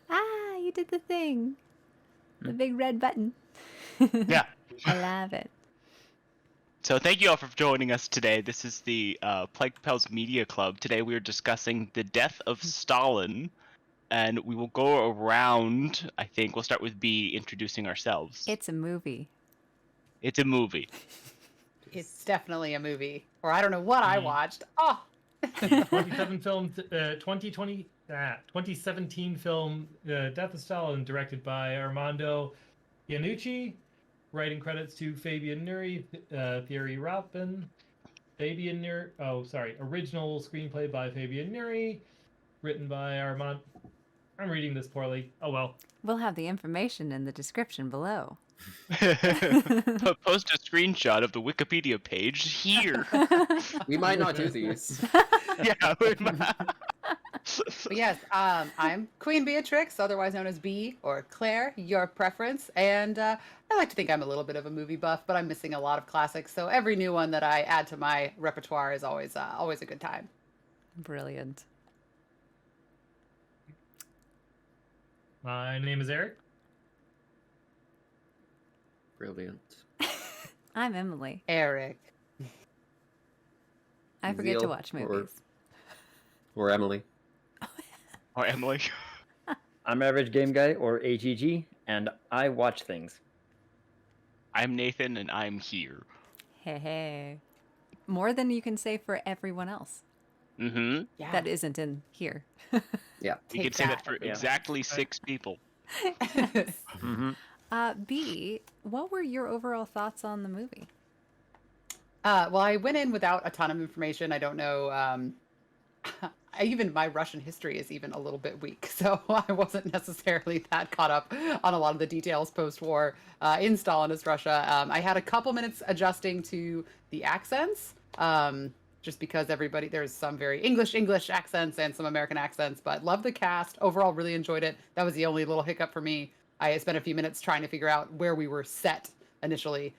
Ah, you did the thing. The big red button. Yeah. I love it. So thank you all for joining us today. This is the Plague Pals Media Club. Today we are discussing the death of Stalin, and we will go around. I think we'll start with B, introducing ourselves. It's a movie. It's a movie. It's definitely a movie. Or I don't know what I watched. Oh! The 2017 film Death of Stalin, directed by Armando Iannucci. Writing credits to Fabien Nury, Thierry. Original screenplay by Fabien Nury, written by Armando. I'm reading this poorly. Oh well. We'll have the information in the description below. Post a screenshot of the Wikipedia page here. We might not do these. Yeah. But yes, I'm Queen Beatrix, otherwise known as B or Claire, your preference. And I like to think I'm a little bit of a movie buff, but I'm missing a lot of classics. So every new one that I add to my repertoire is always a good time. Brilliant. My name is Eric. Brilliant. I'm Emily. Eric. I forget to Zeal watch movies. Or Emily. Or Emily. I'm Average Game Guy, or AGG, and I watch things. I'm Nathan, and I'm here. Hey. More than you can say for everyone else. Mm-hmm. Yeah. That isn't in here. Yeah. You can say that for exactly 6 people. Mm-hmm. B, what were your overall thoughts on the movie? Well, I went in without a ton of information. I don't know. Even my Russian history is even a little bit weak, so I wasn't necessarily that caught up on a lot of the details post-war in Stalinist Russia. I had a couple minutes adjusting to the accents, just because there's some very English accents and some American accents, but love the cast. Overall, really enjoyed it. That was the only little hiccup for me. I spent a few minutes trying to figure out where we were set initially.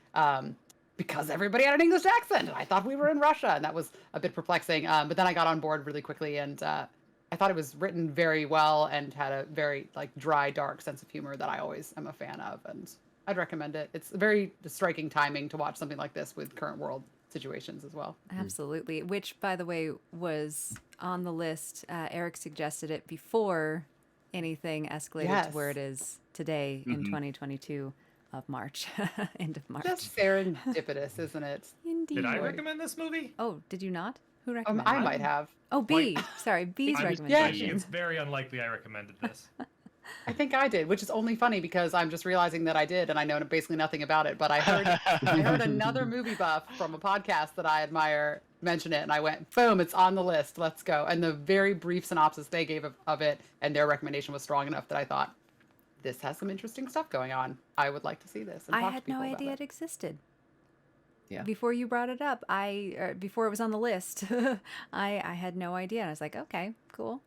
Because everybody had an English accent, and I thought we were in Russia, and that was a bit perplexing. But then I got on board really quickly, and I thought it was written very well and had a very dry, dark sense of humor that I always am a fan of, and I'd recommend it. It's very striking timing to watch something like this with current world situations as well. Absolutely. Which, by the way, was on the list. Eric suggested it before anything escalated to where it is today in 2022. Of March, end of March. Just serendipitous, isn't it? Indeed. Did I recommend this movie? Oh, did you not? Who recommended I it? might have. Oh, B. Sorry, B's I recommendation. think it's very unlikely I recommended this. I think I did, which is only funny because I'm just realizing that I did, and I know basically nothing about it. But I heard another movie buff from a podcast that I admire mention it, and I went, boom, it's on the list. Let's go. And the very brief synopsis they gave of it and their recommendation was strong enough that I thought, this has some interesting stuff going on. I would like to see this. And I talk had to no people idea about it existed. Yeah. Before you brought it up, before it was on the list, I had no idea. And I was like, okay, cool.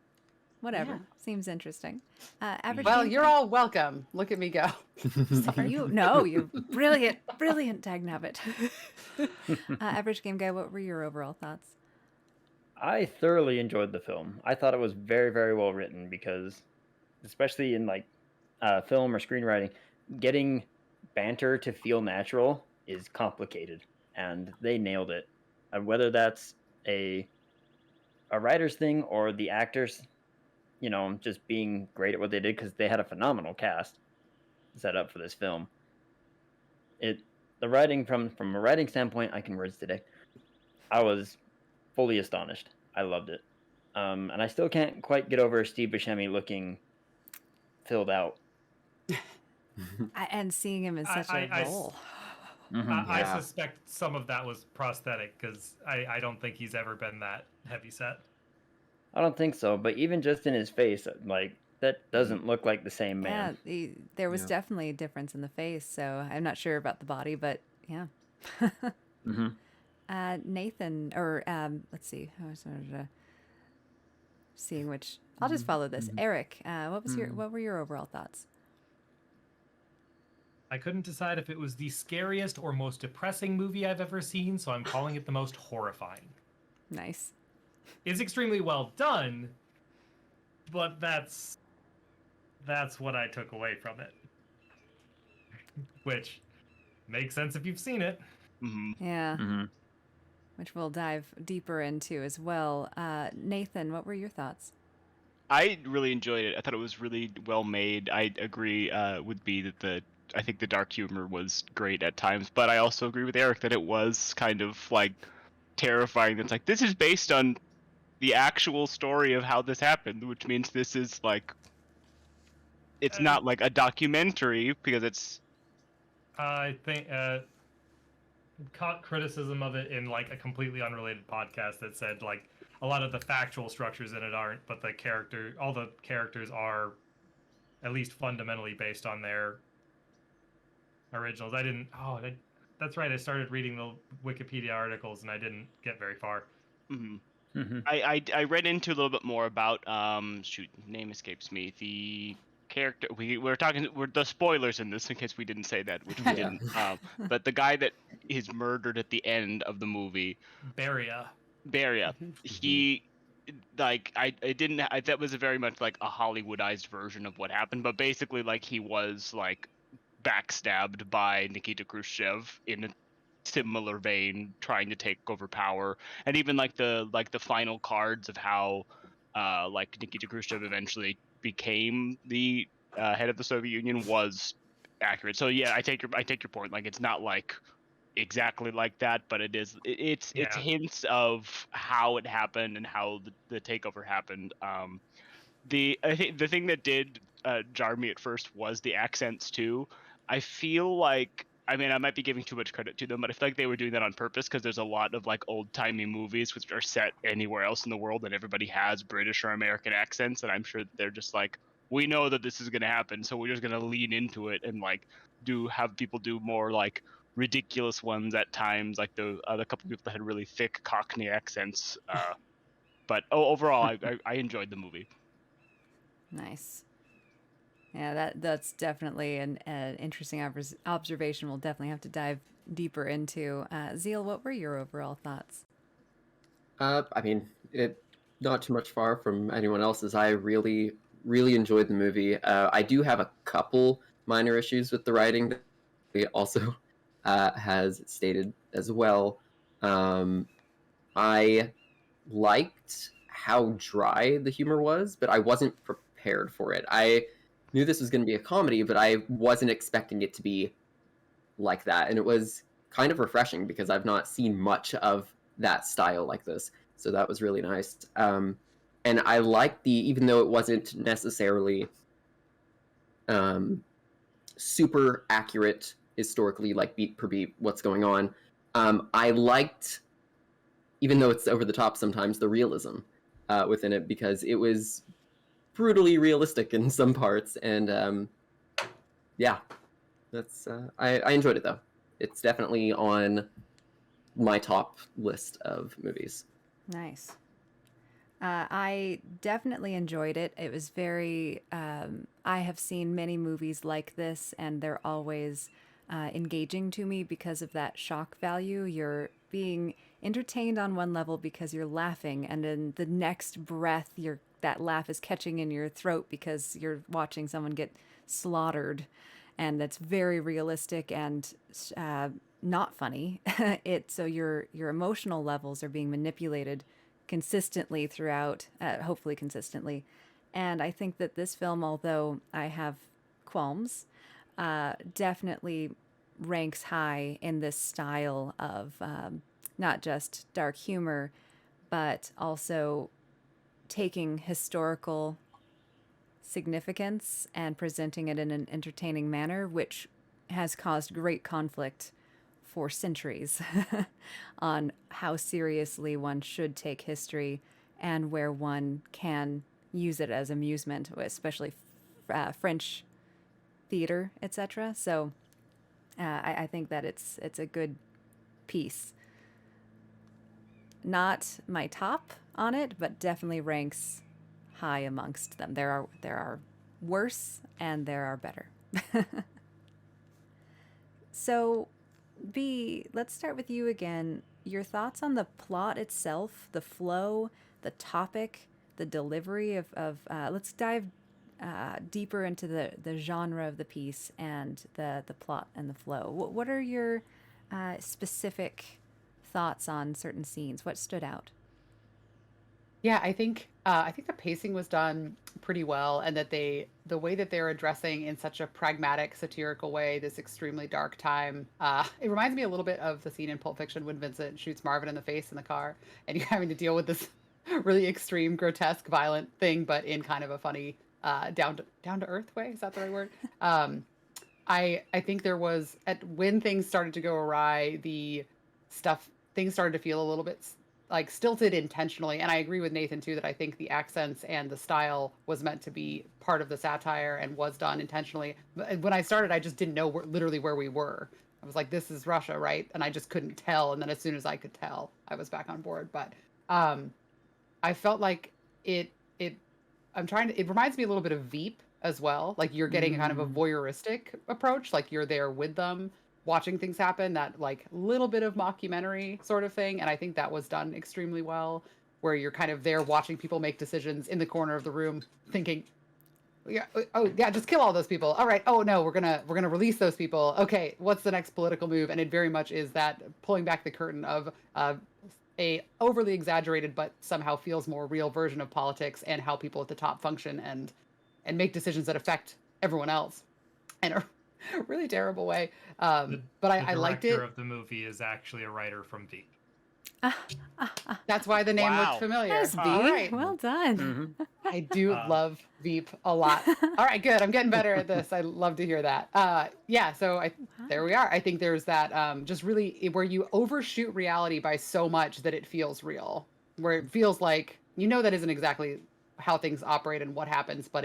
Whatever. Yeah. Seems interesting. Average Well, Game you're Guy- all welcome. Look at me go. you're brilliant, Dagnabbit. Average Game Guy, what were your overall thoughts? I thoroughly enjoyed the film. I thought it was very, very well written because, especially in film or screenwriting, getting banter to feel natural is complicated, and they nailed it. And whether that's a writer's thing or the actors, just being great at what they did, because they had a phenomenal cast set up for this film. The writing from a writing standpoint, I can words today. I was fully astonished. I loved it, and I still can't quite get over Steve Buscemi looking filled out. And seeing him in such a role. I suspect some of that was prosthetic because I don't think he's ever been that heavy set. I don't think so, but even just in his face, that doesn't look like the same man. Yeah, there was definitely a difference in the face, so I'm not sure about the body, but yeah. Nathan, or let's see, I was seeing which. I'll just follow this. Eric, what were your overall thoughts? I couldn't decide if it was the scariest or most depressing movie I've ever seen, so I'm calling it the most horrifying. Nice. It's extremely well done, but that's that's what I took away from it. Which makes sense if you've seen it. Yeah. Mm-hmm. Which we'll dive deeper into as well. Nathan, what were your thoughts? I really enjoyed it. I thought it was really well made. I agree with B that I think the dark humor was great at times, but I also agree with Eric that it was kind of like terrifying. It's like this is based on the actual story of how this happened, which means this is like it's not like a documentary because it's I think caught criticism of it in like a completely unrelated podcast that said like a lot of the factual structures in it aren't, but all the characters are at least fundamentally based on their originals. That's right. I started reading the Wikipedia articles and I didn't get very far. Mhm. Mm-hmm. I read into a little bit more about name escapes me, the character we're the spoilers in this in case we didn't say that, which we Yeah. didn't, but the guy that is murdered at the end of the movie, Beria. he like I didn't that was a very much like a Hollywoodized version of what happened, but basically like he was like backstabbed by Nikita Khrushchev in a similar vein, trying to take over power, and even like the final cards of how like Nikita Khrushchev eventually became the head of the Soviet Union was accurate. So yeah, I take your point. Like it's not like exactly like that, but it's Yeah. hints of how it happened and how the takeover happened. I think the thing that did jar me at first was the accents too. I feel like, I mean, I might be giving too much credit to them, but I feel like they were doing that on purpose because there's a lot of like old timey movies which are set anywhere else in the world and everybody has British or American accents, and I'm sure they're just like, we know that this is going to happen, so we're just going to lean into it and like have people do more like ridiculous ones at times, like the couple people that had really thick Cockney accents. But overall, I enjoyed the movie. Nice. Yeah, that's definitely an interesting observation. We'll definitely have to dive deeper into. Zeal, what were your overall thoughts? I mean, not too much far from anyone else's. I really, really enjoyed the movie. I do have a couple minor issues with the writing that he also has stated as well. I liked how dry the humor was, but I wasn't prepared for it. I knew this was going to be a comedy, but I wasn't expecting it to be like that. And it was kind of refreshing because I've not seen much of that style like this. So that was really nice. And I liked even though it wasn't necessarily super accurate historically, like beat per beat, what's going on. I liked, even though it's over the top sometimes, the realism within it, because it was brutally realistic in some parts. And yeah, that's I enjoyed it though. It's definitely on my top list of movies. Nice. I definitely enjoyed it. It was very, I have seen many movies like this, and they're always engaging to me because of that shock value. You're being entertained on one level because you're laughing, and in the next breath, that laugh is catching in your throat because you're watching someone get slaughtered, and that's very realistic and not funny. So your emotional levels are being manipulated consistently throughout, hopefully consistently. And I think that this film, although I have qualms, definitely ranks high in this style of not just dark humor, but also taking historical significance and presenting it in an entertaining manner, which has caused great conflict for centuries on how seriously one should take history and where one can use it as amusement, especially French theater, etc. So I think that it's a good piece. Not my top on it, but definitely ranks high amongst them. There are worse and there are better. So, B, let's start with you again. Your thoughts on the plot itself, the flow, the topic, the delivery of let's dive deeper into the genre of the piece and the plot and the flow. What are your specific thoughts on certain scenes? What stood out? Yeah, I think the pacing was done pretty well, and that the way that they're addressing in such a pragmatic, satirical way this extremely dark time. It reminds me a little bit of the scene in Pulp Fiction when Vincent shoots Marvin in the face in the car, and you're having to deal with this really extreme, grotesque, violent thing, but in kind of a funny, down to earth way. Is that the right word? I think there was when things started to go awry, the stuff things started to feel a little bit like stilted intentionally. And I agree with Nathan too that I think the accents and the style was meant to be part of the satire and was done intentionally. But when I started, I just didn't know literally where we were. I was like, "This is Russia, right?" And I just couldn't tell. And then as soon as I could tell, I was back on board. But I felt like it. It reminds me a little bit of Veep as well. Like you're getting kind of a voyeuristic approach, like you're there with them watching things happen, that like little bit of mockumentary sort of thing. And I think that was done extremely well, where you're kind of there watching people make decisions in the corner of the room thinking, yeah, oh yeah, just kill all those people. All right. Oh no, we're gonna release those people. Okay, what's the next political move? And it very much is that pulling back the curtain of a overly exaggerated but somehow feels more real version of politics and how people at the top function and make decisions that affect everyone else in a really terrible way. But I liked it. The director of the movie is actually a writer from Veep. That's why the name Wow. looked familiar. Nice, Veep. All right. Well done. Mm-hmm. I do love Veep a lot. All right, good. I'm getting better at this. I love to hear that. Yeah, so there we are. I think there's that just really where you overshoot reality by so much that it feels real, where it feels like, that isn't exactly how things operate and what happens, but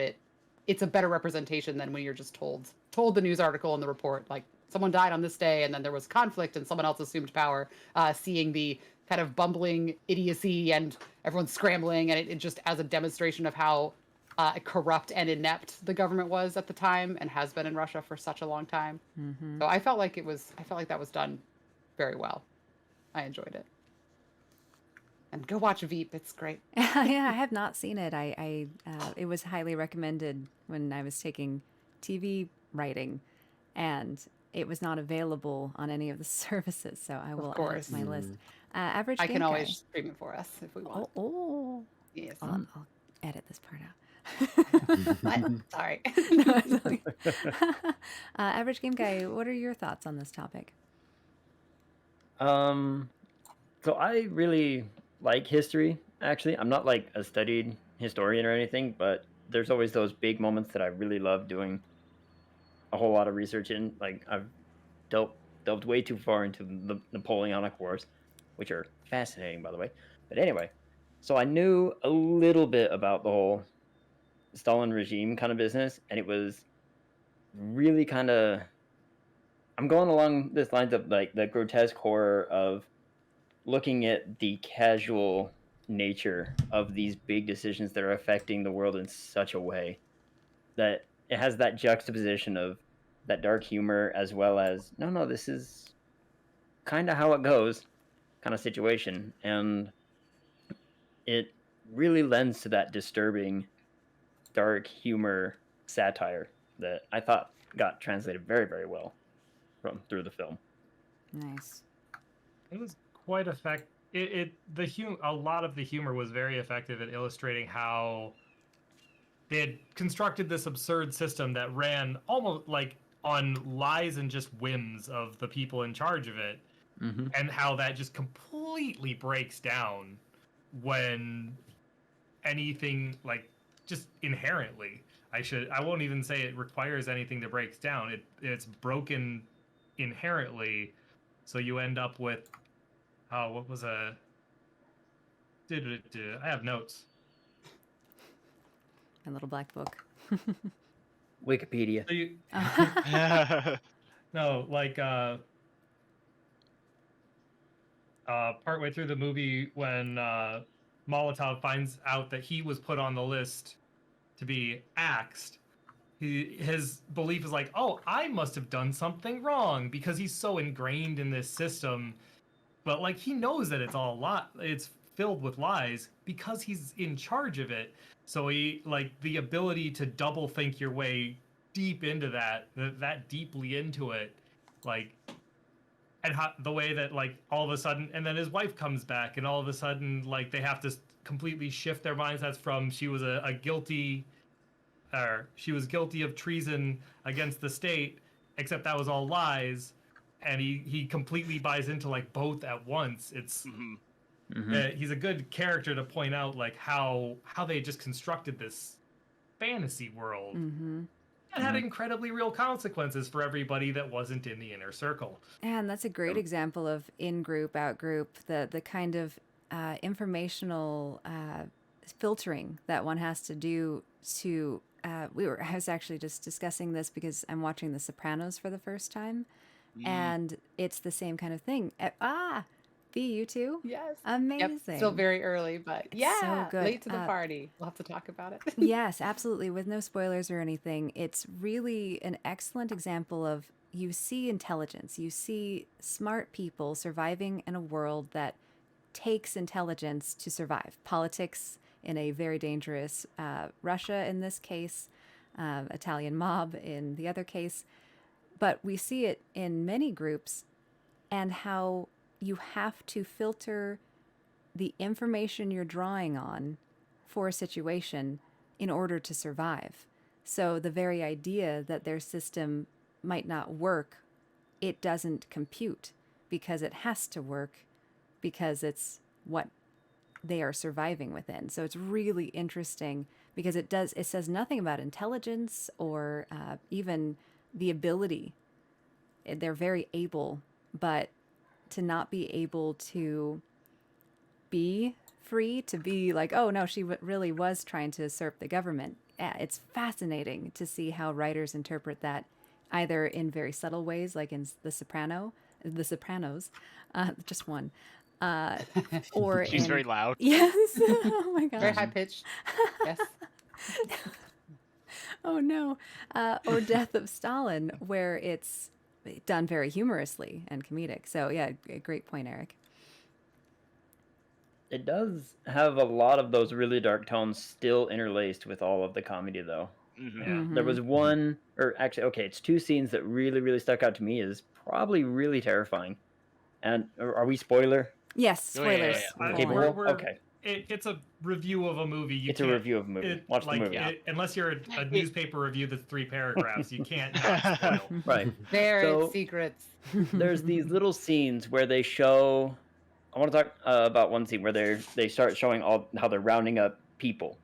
it's a better representation than when you're just told the news article and the report, like someone died on this day and then there was conflict and someone else assumed power, seeing the kind of bumbling idiocy and everyone scrambling, and it just as a demonstration of how corrupt and inept the government was at the time and has been in Russia for such a long time. So I felt like that was done very well. I enjoyed it. And go watch Veep; it's great. Yeah, I have not seen it. It was highly recommended when I was taking TV writing, and it was not available on any of the services. So I will add it to my list. Average I Game can Guy. always stream it for us if we want. Oh. Yes. I'll edit this part out. Sorry. No, it's okay. Average Game Guy, what are your thoughts on this topic? So I really like history, actually. I'm not like a studied historian or anything, but there's always those big moments that I really love doing a whole lot of research in. Like I've delved way too far into the Napoleonic Wars, which are fascinating, by the way. But anyway, so I knew a little bit about the whole Stalin regime kind of business, and it was really kind of, I'm going along this lines of like the grotesque horror of looking at the casual nature of these big decisions that are affecting the world in such a way that it has that juxtaposition of that dark humor as well as, no, this is kind of how it goes kind of situation. And it really lends to that disturbing dark humor satire that I thought got translated very, very well through the film. Nice. It was quite effective. A lot of the humor was very effective at illustrating how they had constructed this absurd system that ran almost like on lies and just whims of the people in charge of it, and how that just completely breaks down when anything, like, just inherently, I won't even say it requires anything to break down. It's broken inherently, so you end up with I have notes. My little black book. Wikipedia. So you, no, like partway through the movie when Molotov finds out that he was put on the list to be axed, his belief is like, oh, I must have done something wrong, because he's so ingrained in this system. But like he knows that it's all it's filled with lies because he's in charge of it. So he like the ability to double think your way deep into that deeply into it, like, and how, the way that like all of a sudden, and then his wife comes back, and all of a sudden like they have to completely shift their minds. That's from she was a guilty, or she was guilty of treason against the state, except that was all lies, and he completely buys into like both at once. It's he's a good character to point out like how they just constructed this fantasy world that had incredibly real consequences for everybody that wasn't in the inner circle. And that's a great example of in-group, out-group, the kind of informational filtering that one has to do to... I was actually just discussing this because I'm watching The Sopranos for the first time, and it's the same kind of thing. You too? Yes. Amazing. Yep. Still very early, but so good. Late to the party. We'll have to talk about it. Yes, absolutely. With no spoilers or anything. It's really an excellent example of, you see intelligence. You see smart people surviving in a world that takes intelligence to survive. Politics in a very dangerous Russia in this case, Italian mob in the other case. But we see it in many groups, and how you have to filter the information you're drawing on for a situation in order to survive. So the very idea that their system might not work, it doesn't compute, because it has to work, because it's what they are surviving within. So it's really interesting because it says nothing about intelligence or even the ability. They're very able, but to not be able to be free, to be like, oh no, she really was trying to usurp the government. Yeah, it's fascinating to see how writers interpret that, either in very subtle ways, like in The Sopranos, just one, or she's very loud. Yes. Oh my god. Very high pitched. Yes. Oh no. Or Death of Stalin, where it's done very humorously and comedic. So yeah, a great point, Eric. It does have a lot of those really dark tones still interlaced with all of the comedy, though. There was one, or actually, okay, it's two scenes that really, really stuck out to me as probably really terrifying. And are we spoiler? Yes, spoilers. Okay, okay. It's a review of a movie. It's a review of a movie. Watch the movie. Unless you're a newspaper review that's 3 paragraphs, you can't not spoil. Right. There, secrets. There's these little scenes where they show. I want to talk about one scene where they start showing how they're rounding up people,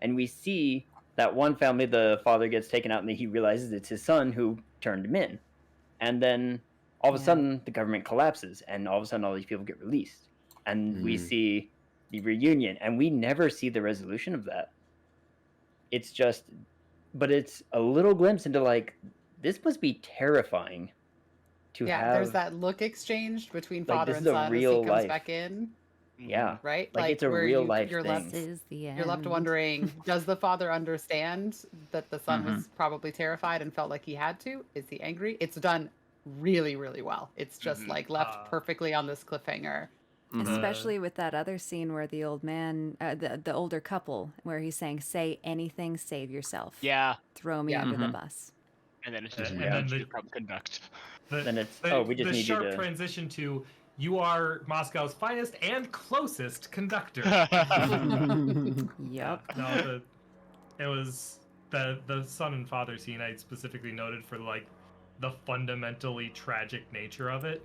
and we see that one family, the father gets taken out, and he realizes it's his son who turned him in, and then all of a sudden the government collapses, and all of a sudden all these people get released, and we see the reunion, and we never see the resolution of that. It's just, but it's a little glimpse into like, this must be terrifying to have. There's that look exchanged between father and this is son a real as he comes life. back in. Yeah. Right? Like it's a real life you're thing. You're left wondering, does the father understand that the son was probably terrified and felt like he had to? Is he angry? It's done really, really well. It's just like left perfectly on this cliffhanger. Especially with that other scene where the old man, the older couple, where he's saying, say anything, save yourself. Yeah. Throw me under the bus. And then it's just conduct. Then it's, we just the need sharp you to... transition to, you are Moscow's finest and closest conductor. Yep. No, it was the son and father scene I specifically noted for like the fundamentally tragic nature of it.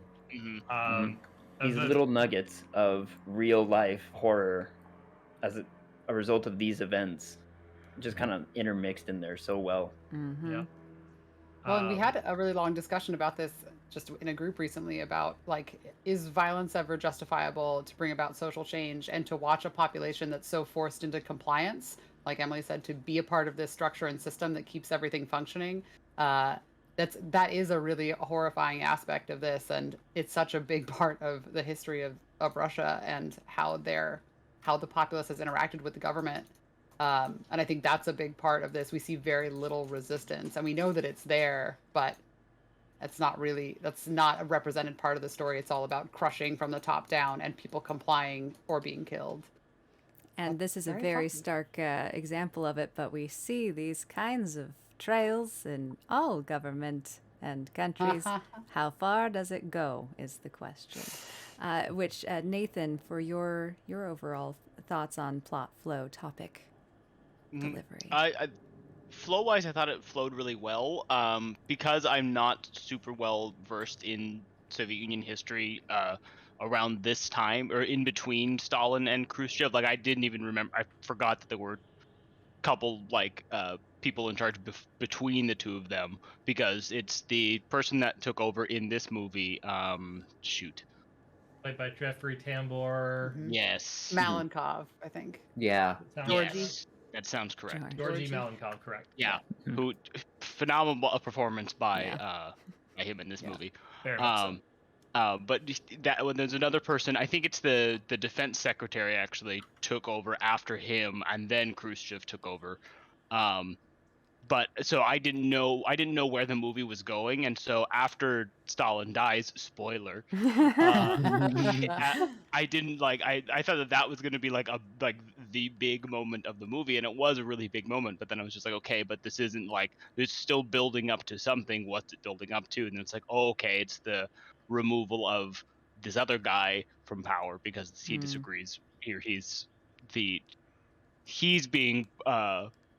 These little nuggets of real life horror as a result of these events just kind of intermixed in there so well. Yeah. Well, and we had a really long discussion about this just in a group recently about like, is violence ever justifiable to bring about social change, and to watch a population that's so forced into compliance, like Emily said, to be a part of this structure and system that keeps everything functioning. That is a really horrifying aspect of this, and it's such a big part of the history of Russia and how the populace has interacted with the government. And I think that's a big part of this. We see very little resistance, and we know that it's there, but That's not a represented part of the story. It's all about crushing from the top down and people complying or being killed. And That's this is a very very healthy. stark example of it, but we see these kinds of trails in all government and countries. How far does it go is the question. Which, Nathan, for your overall thoughts on plot, flow, topic, delivery. Flow-wise, I thought it flowed really well. Because I'm not super well versed in Soviet Union history around this time, or in between Stalin and Khrushchev, like I didn't even remember. I forgot that there were a couple people in charge between the two of them, because it's the person that took over in this movie. Played by Jeffrey Tambor. Yes. Malenkov, I think. Yeah. Georgie. Yes, that sounds correct. Georgie Malenkov, correct. Yeah. Who phenomenal performance by him in this movie. Very much so. But that when there's another person, I think it's the defense secretary actually took over after him, and then Khrushchev took over. But so I didn't know where the movie was going, and so after Stalin dies, spoiler, I didn't like I thought that was going to be like the big moment of the movie, and it was a really big moment. But then I was just like, okay, but this isn't like, it's still building up to something. What's it building up to? And then it's like, oh, okay, it's the removal of this other guy from power because he disagrees. Here he's being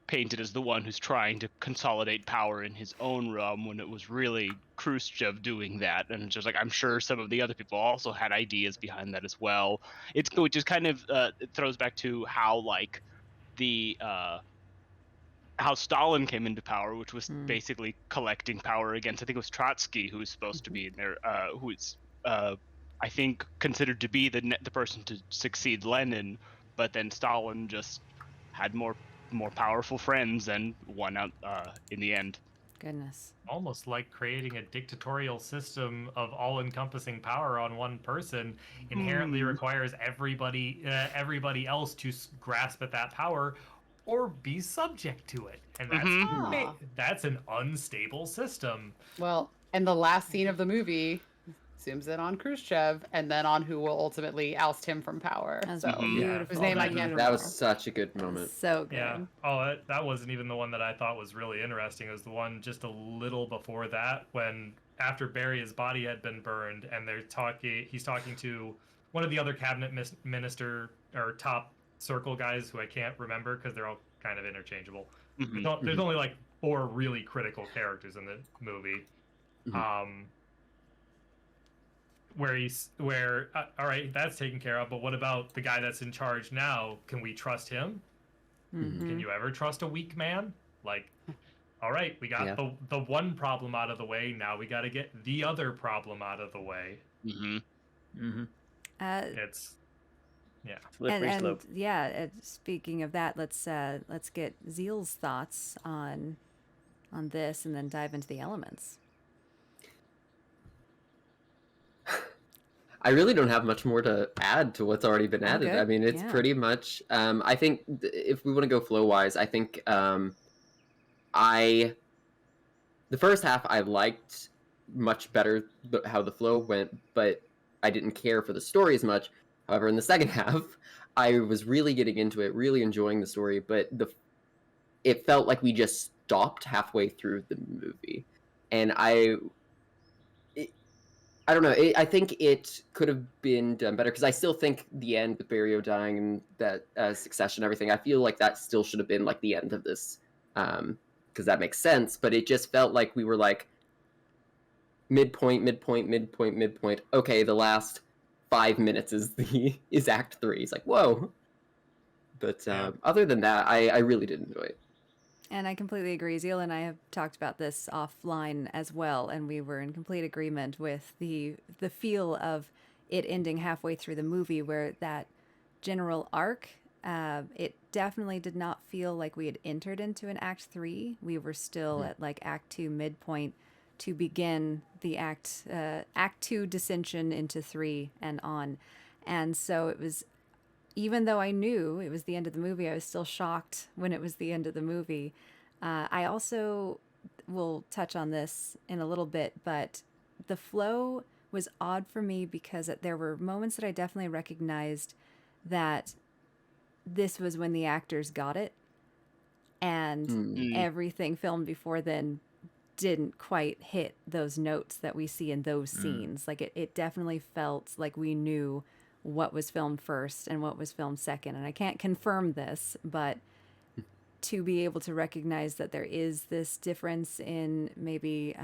painted as the one who's trying to consolidate power in his own realm, when it was really Khrushchev doing that. And it's just like, I'm sure some of the other people also had ideas behind that as well. Which is kind of it throws back to how like the how Stalin came into power, which was basically collecting power against, I think it was Trotsky, who was supposed to be in there, who is I think considered to be the person to succeed Lenin, but then Stalin just had more powerful friends and won out in the end. Goodness. Almost like creating a dictatorial system of all-encompassing power on one person inherently requires everybody else to grasp at that power or be subject to it, and that's an unstable system. Well, and the last scene of the movie zooms in on Khrushchev and then on who will ultimately oust him from power. That's So beautiful. his name I can't remember. That was such a good moment. So good. Yeah. Oh, that wasn't even the one that I thought was really interesting. It was the one just a little before that, when after Barry's body had been burned, and he's talking to one of the other cabinet minister or top circle guys who I can't remember because they're all kind of interchangeable. There's only like 4 really critical characters in the movie. Where all right, that's taken care of, but what about the guy that's in charge now? Can we trust him? Can you ever trust a weak man? Like, all right, we got the one problem out of the way, now we got to get the other problem out of the way. It's slippery slope. Speaking of that, let's get Zeal's thoughts on this, and then dive into the elements. I really don't have much more to add to what's already been added. Okay. I mean, it's pretty much, I think if we want to go flow-wise, I think the first half I liked much better how the flow went, but I didn't care for the story as much. However, in the second half, I was really getting into it, really enjoying the story, but it felt like we just stopped halfway through the movie. And I don't know. I think it could have been done better, because I still think the end with Barrio dying and that succession and everything, I feel like that still should have been like the end of this, because that makes sense. But it just felt like we were like midpoint. Okay, the last 5 minutes is Act 3. It's like, whoa. But other than that, I really did enjoy it. And I completely agree. Zeal and I have talked about this offline as well, and we were in complete agreement with the feel of it ending halfway through the movie, where that general arc, it definitely did not feel like we had entered into an Act 3. We were still at like Act 2 midpoint to begin the Act 2 dissension into 3 and on. And so it was, even though I knew it was the end of the movie, I was still shocked when it was the end of the movie. I also we'll touch on this in a little bit, but the flow was odd for me because there were moments that I definitely recognized that this was when the actors got it, and everything filmed before then didn't quite hit those notes that we see in those scenes. Like it definitely felt like we knew what was filmed first and what was filmed second. And I can't confirm this, but to be able to recognize that there is this difference in maybe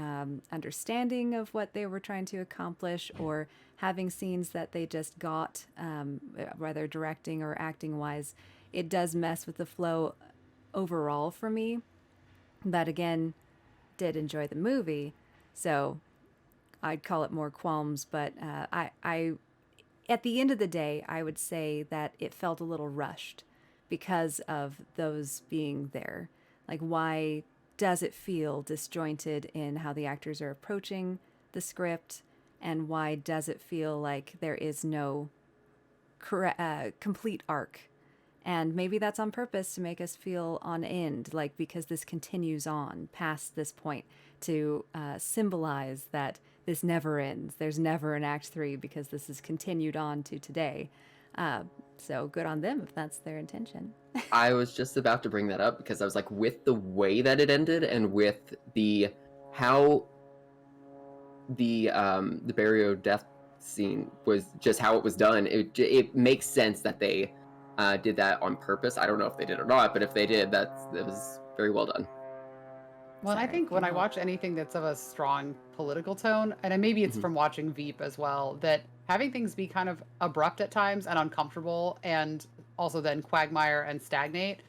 understanding of what they were trying to accomplish, or having scenes that they just got, whether directing or acting wise, it does mess with the flow overall for me. But again, did enjoy the movie, so I'd call it more qualms. But I at the end of the day, I would say that it felt a little rushed because of those being there. Like, why does it feel disjointed in how the actors are approaching the script, and why does it feel like there is no complete arc? And maybe that's on purpose to make us feel on end, like, because this continues on past this point, to symbolize that this never ends. There's never an Act 3 because this is continued on to today. So good on them if that's their intention. I was just about to bring that up because I was like, with the way that it ended and with how the Barrio death scene was, just how it was done, it makes sense that they did that on purpose. I don't know if they did or not, but if they did, that was very well done. Well, I think when I watch anything that's of a strong political tone, and maybe it's from watching Veep as well, that having things be kind of abrupt at times and uncomfortable, and also then quagmire and stagnate,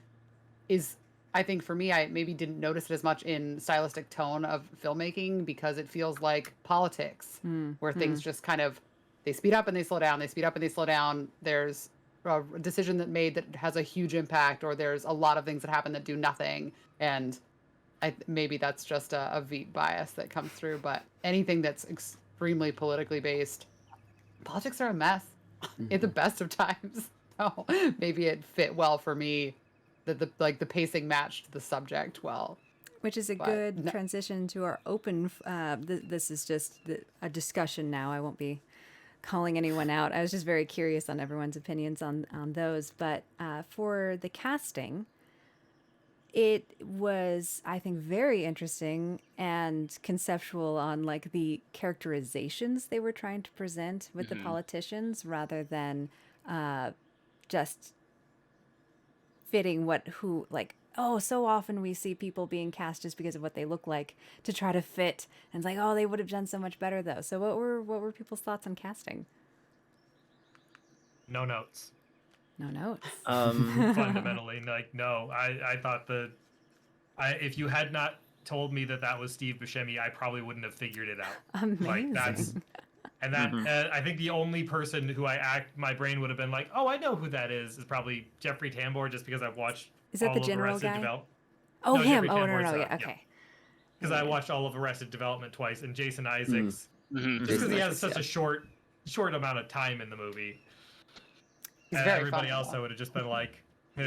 is, I think for me, I maybe didn't notice it as much in stylistic tone of filmmaking, because it feels like politics, where things just kind of, they speed up and they slow down, they speed up and they slow down. There's a decision that made that has a huge impact, or there's a lot of things that happen that do nothing. And maybe that's just a Veep bias that comes through, but anything that's extremely politically based, politics are a mess at the best of times. So maybe it fit well for me that the pacing matched the subject well. Which is a good transition to our open. This is just a discussion now. I won't be calling anyone out. I was just very curious on everyone's opinions on those. But for the casting, it was, I think, very interesting and conceptual on like the characterizations they were trying to present with the politicians, rather than just fitting so often we see people being cast just because of what they look like to try to fit, and it's like, oh, they would have done so much better though. So what were people's thoughts on casting? No notes. No notes. Fundamentally, no. I thought if you had not told me that was Steve Buscemi, I probably wouldn't have figured it out. Amazing. I think the only person who my brain would have been like, oh, I know who that is probably Jeffrey Tambor, just because I've watched. Is that all the of general Arrested guy? No, him. Jeffrey Oh, no, Tambor's, yeah, okay. Because I watched all of Arrested Development twice, and Jason Isaacs, just because he has such a short amount of time in the movie. He's and very everybody funny, else, though. I would have just been like,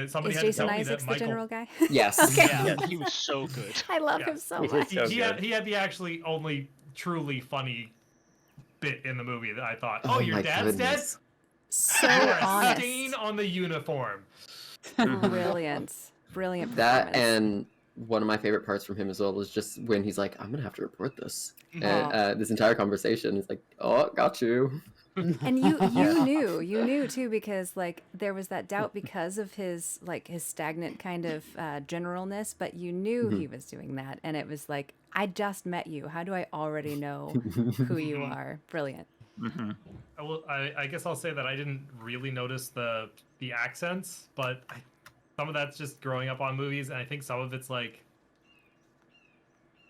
somebody Is had to Jason tell me Isaacs that the Michael. general guy? Yes. Okay. Yeah, he was so good. I love him so much. He had the actually only truly funny bit in the movie that I thought, oh, your dad's dead? So You're a honest. stain on the uniform. Brilliant performance. That, and one of my favorite parts from him as well was just when he's like, I'm gonna have to report this. And this entire conversation is like, oh, got you. And you knew too, because like there was that doubt because of his stagnant kind of generalness, but you knew he was doing that, and it was like, I just met you. How do I already know who you are? Brilliant. I guess I'll say that I didn't really notice the accents, but some of that's just growing up on movies, and I think some of it's like,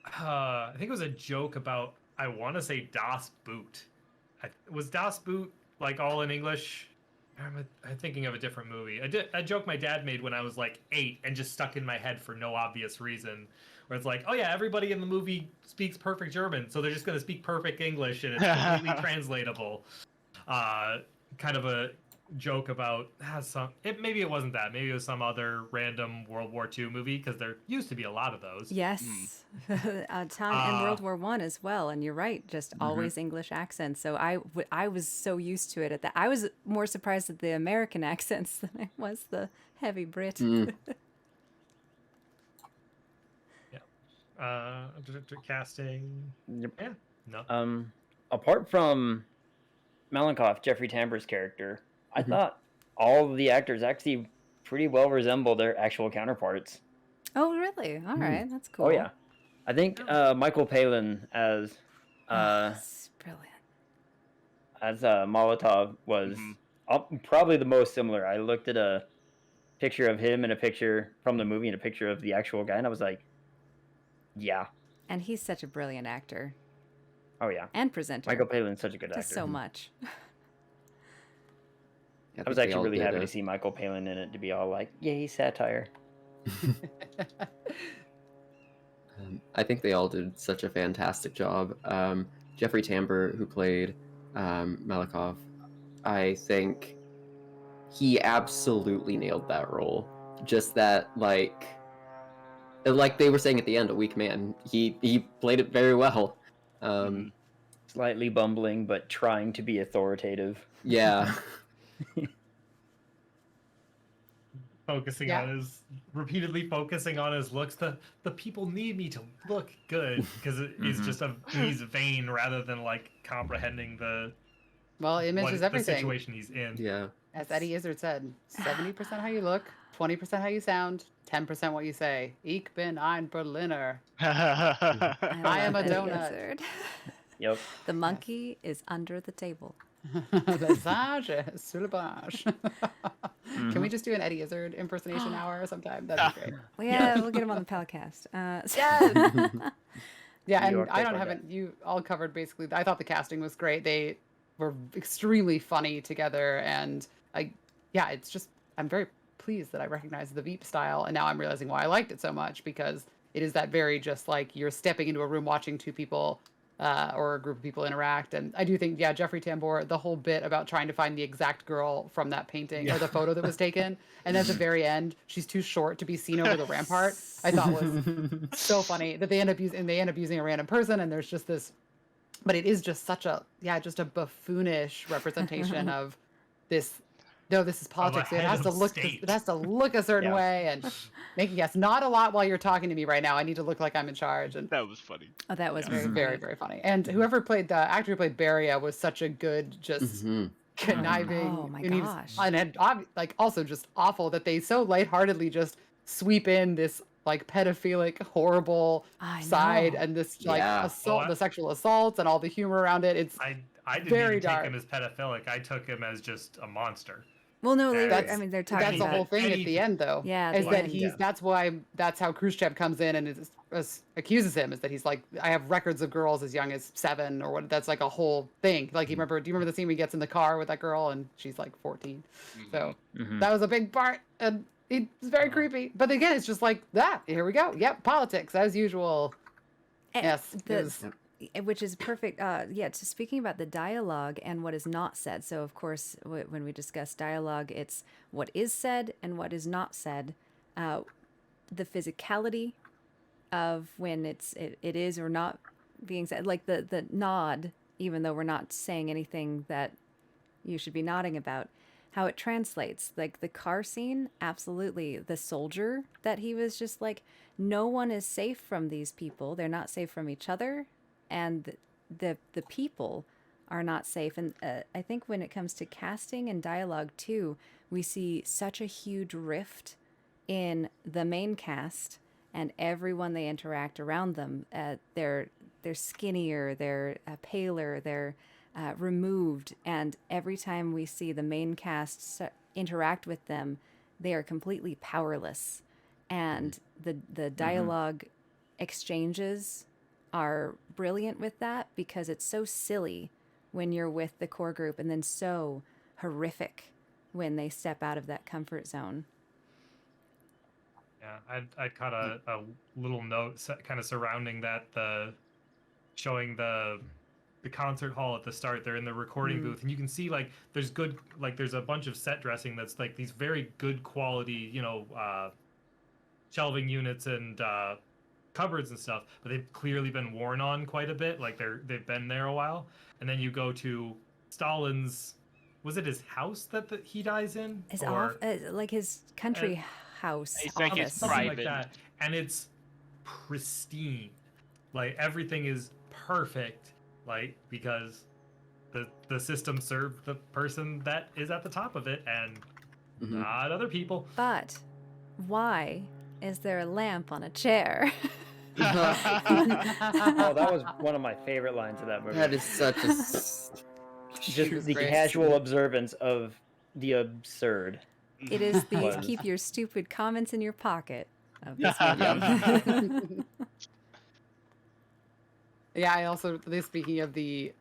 I think it was a joke about, I want to say Das Boot. Was Das Boot like all in English? I'm thinking of a different movie. A joke my dad made when I was like 8 and just stuck in my head for no obvious reason. Where it's like, oh yeah, everybody in the movie speaks perfect German, so they're just going to speak perfect English and it's completely translatable. Kind of a joke about maybe it wasn't that. Maybe it was some other random World War II movie because there used to be a lot of those. Yes, and World War One as well. And you're right, just always English accents. So I was so used to it at that. I was more surprised at the American accents than I was the heavy Brit. Casting. Yep. Yeah. No. Apart from Malenkoff, Jeffrey Tambor's character, I thought all of the actors actually pretty well resemble their actual counterparts. Oh, really? All right, that's cool. Oh yeah, I think Michael Palin as brilliant. As Molotov was probably the most similar. I looked at a picture of him and a picture from the movie and a picture of the actual guy, and I was like, yeah. And he's such a brilliant actor. Oh yeah. And presenter. Michael Palin's such a good actor. Does so much. I was actually really happy to see Michael Palin in it, to be all like, yay, satire. I think they all did such a fantastic job. Jeffrey Tambor, who played Malikov, I think he absolutely nailed that role. Just that, like they were saying at the end, a weak man. He played it very well. Slightly bumbling, but trying to be authoritative. Yeah. Repeatedly focusing on his looks. The people need me to look good because he's vain rather than like comprehending the image is everything. The situation he's in. Yeah. As Eddie Izzard said, 70% how you look, 20% how you sound, 10% what you say. Ich bin ein Berliner. I am a donut. Yep. The monkey is under the table. Le sage sur le branche. Can we just do an Eddie Izzard impersonation hour sometime? That'd be great. Well, yeah, we'll get him on the podcast. Yeah, and I haven't you all covered basically. I thought the casting was great. They were extremely funny together, and it's just I'm very pleased that I recognized the Veep style, and now I'm realizing why I liked it so much, because it is that very just like you're stepping into a room watching two people or a group of people interact. And I do think, Jeffrey Tambor, the whole bit about trying to find the exact girl from that painting or the photo that was taken, and at the very end, she's too short to be seen over the rampart, I thought was so funny that they end up using a random person, and there's just this, but it is just such a, just a buffoonish representation of this. No, this is politics. It has to look. It has to look a certain way, and making not a lot while you're talking to me right now. I need to look like I'm in charge. And that was funny. Oh, that was very, very funny. And whoever played the actor who played Beria was such a good, just conniving. Oh my gosh! And also just awful that they so lightheartedly just sweep in this like pedophilic, horrible side, and this assault, the sexual assaults, and all the humor around it. It's I didn't even take him as pedophilic. I took him as just a monster. Well, no, they're talking that's about the whole thing at the end, though. Yeah, is that that's how Khrushchev comes in and accuses him, is that he's like, I have records of girls as young as 7 or what. That's like a whole thing. Like, do you remember the scene where he gets in the car with that girl and she's like 14? So that was a big part, and it's very creepy. But again, it's just like that. Here we go. Yep, politics as usual. Yes. Which is perfect. So speaking about the dialogue and what is not said. So, of course, when we discuss dialogue, it's what is said and what is not said. The physicality of when it is or not being said. Like the nod, even though we're not saying anything that you should be nodding about. How it translates. Like the car scene, absolutely. The soldier that he was just like, no one is safe from these people. They're not safe from each other. And the people are not safe. And I think when it comes to casting and dialogue too, we see such a huge rift in the main cast and everyone they interact around them. They're skinnier, they're paler, they're removed. And every time we see the main cast interact with them, they are completely powerless. And the dialogue exchanges are brilliant with that, because it's so silly when you're with the core group and then so horrific when they step out of that comfort zone. Yeah, I caught a little note kind of surrounding that, showing the the concert hall at the start. They're in the recording booth, and you can see like there's a bunch of set dressing that's like these very good quality, shelving units and cupboards and stuff, but they've clearly been worn on quite a bit. Like they've been there a while. And then you go to Stalin's, was it his house that he dies in? His like his country house. It's like his Something private. like that. And it's pristine. Like everything is perfect. Like because the system served the person that is at the top of it and not other people. But why is there a lamp on a chair? Oh, that was one of my favorite lines of that movie. That is such a just the casual observance of the absurd. It is the Was. keep your stupid comments in your pocket of this movie. Yeah, I also, speaking of the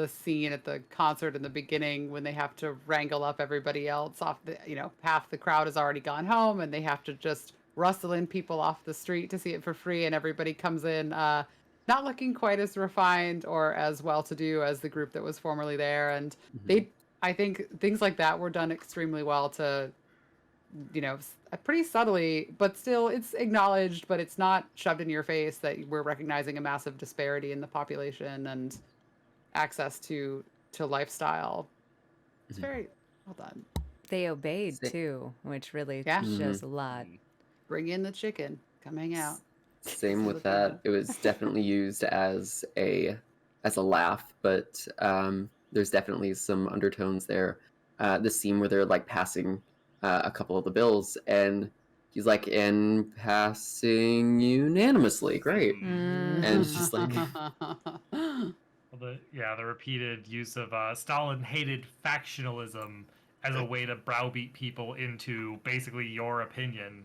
scene at the concert in the beginning when they have to wrangle up everybody else off the, half the crowd has already gone home and they have to just rustle in people off the street to see it for free, and everybody comes in not looking quite as refined or as well-to-do as the group that was formerly there, and I think things like that were done extremely well to, pretty subtly, but still it's acknowledged, but it's not shoved in your face that we're recognizing a massive disparity in the population and access to lifestyle. It's very well done. They obeyed too, which really shows a lot. Bring in the chicken. Come hang out. Same with that. It was definitely used as a laugh, but there's definitely some undertones there. The scene where they're like passing a couple of the bills, and he's like, "And passing unanimously, great." And it's just like, the repeated use of Stalin hated factionalism as a way to browbeat people into basically your opinion,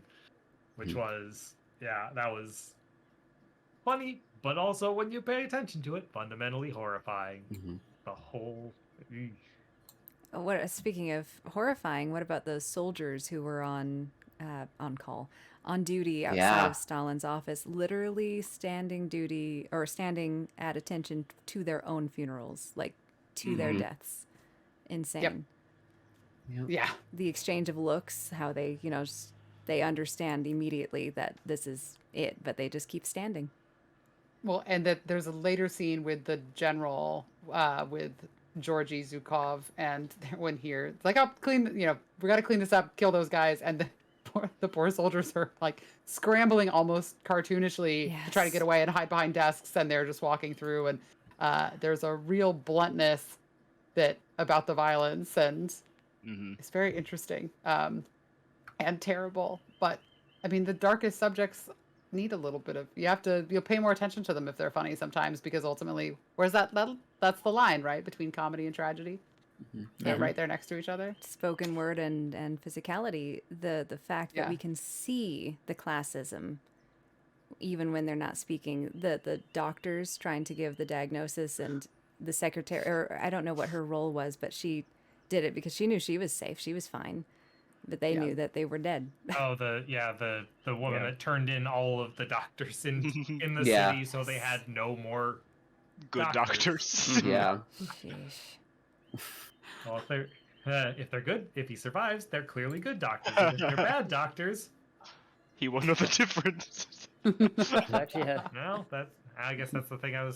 which was, that was funny, but also when you pay attention to it, fundamentally horrifying. The whole. Speaking of horrifying, what about those soldiers who were on duty outside of Stalin's office, literally standing at attention to their own funerals, like to their deaths? Insane. Yep. Yeah. The exchange of looks, how they, they understand immediately that this is it, but they just keep standing. Well, and that there's a later scene with the general, with Georgy Zhukov, and when here, it's like, "I'll clean, we got to clean this up, kill those guys," and the poor soldiers are like scrambling almost cartoonishly to try to get away and hide behind desks, and they're just walking through, and there's a real bluntness about the violence, and it's very interesting and terrible. But I mean, the darkest subjects need a little bit of, you'll pay more attention to them if they're funny sometimes, because ultimately, that's the line, right, between comedy and tragedy. They're right there next to each other. Spoken word and physicality, the fact that we can see the classism even when they're not speaking, the doctors trying to give the diagnosis, and the secretary, or I don't know what her role was, but she did it because she knew she was safe, she was fine, but they knew that they were dead. Oh, the woman that turned in all of the doctors in the city, so they had no more good doctors. Yeah. Well, if they're good, if he survives, they're clearly good doctors. If they're bad doctors, he won't know the difference. Actually, no, I guess that's the thing. I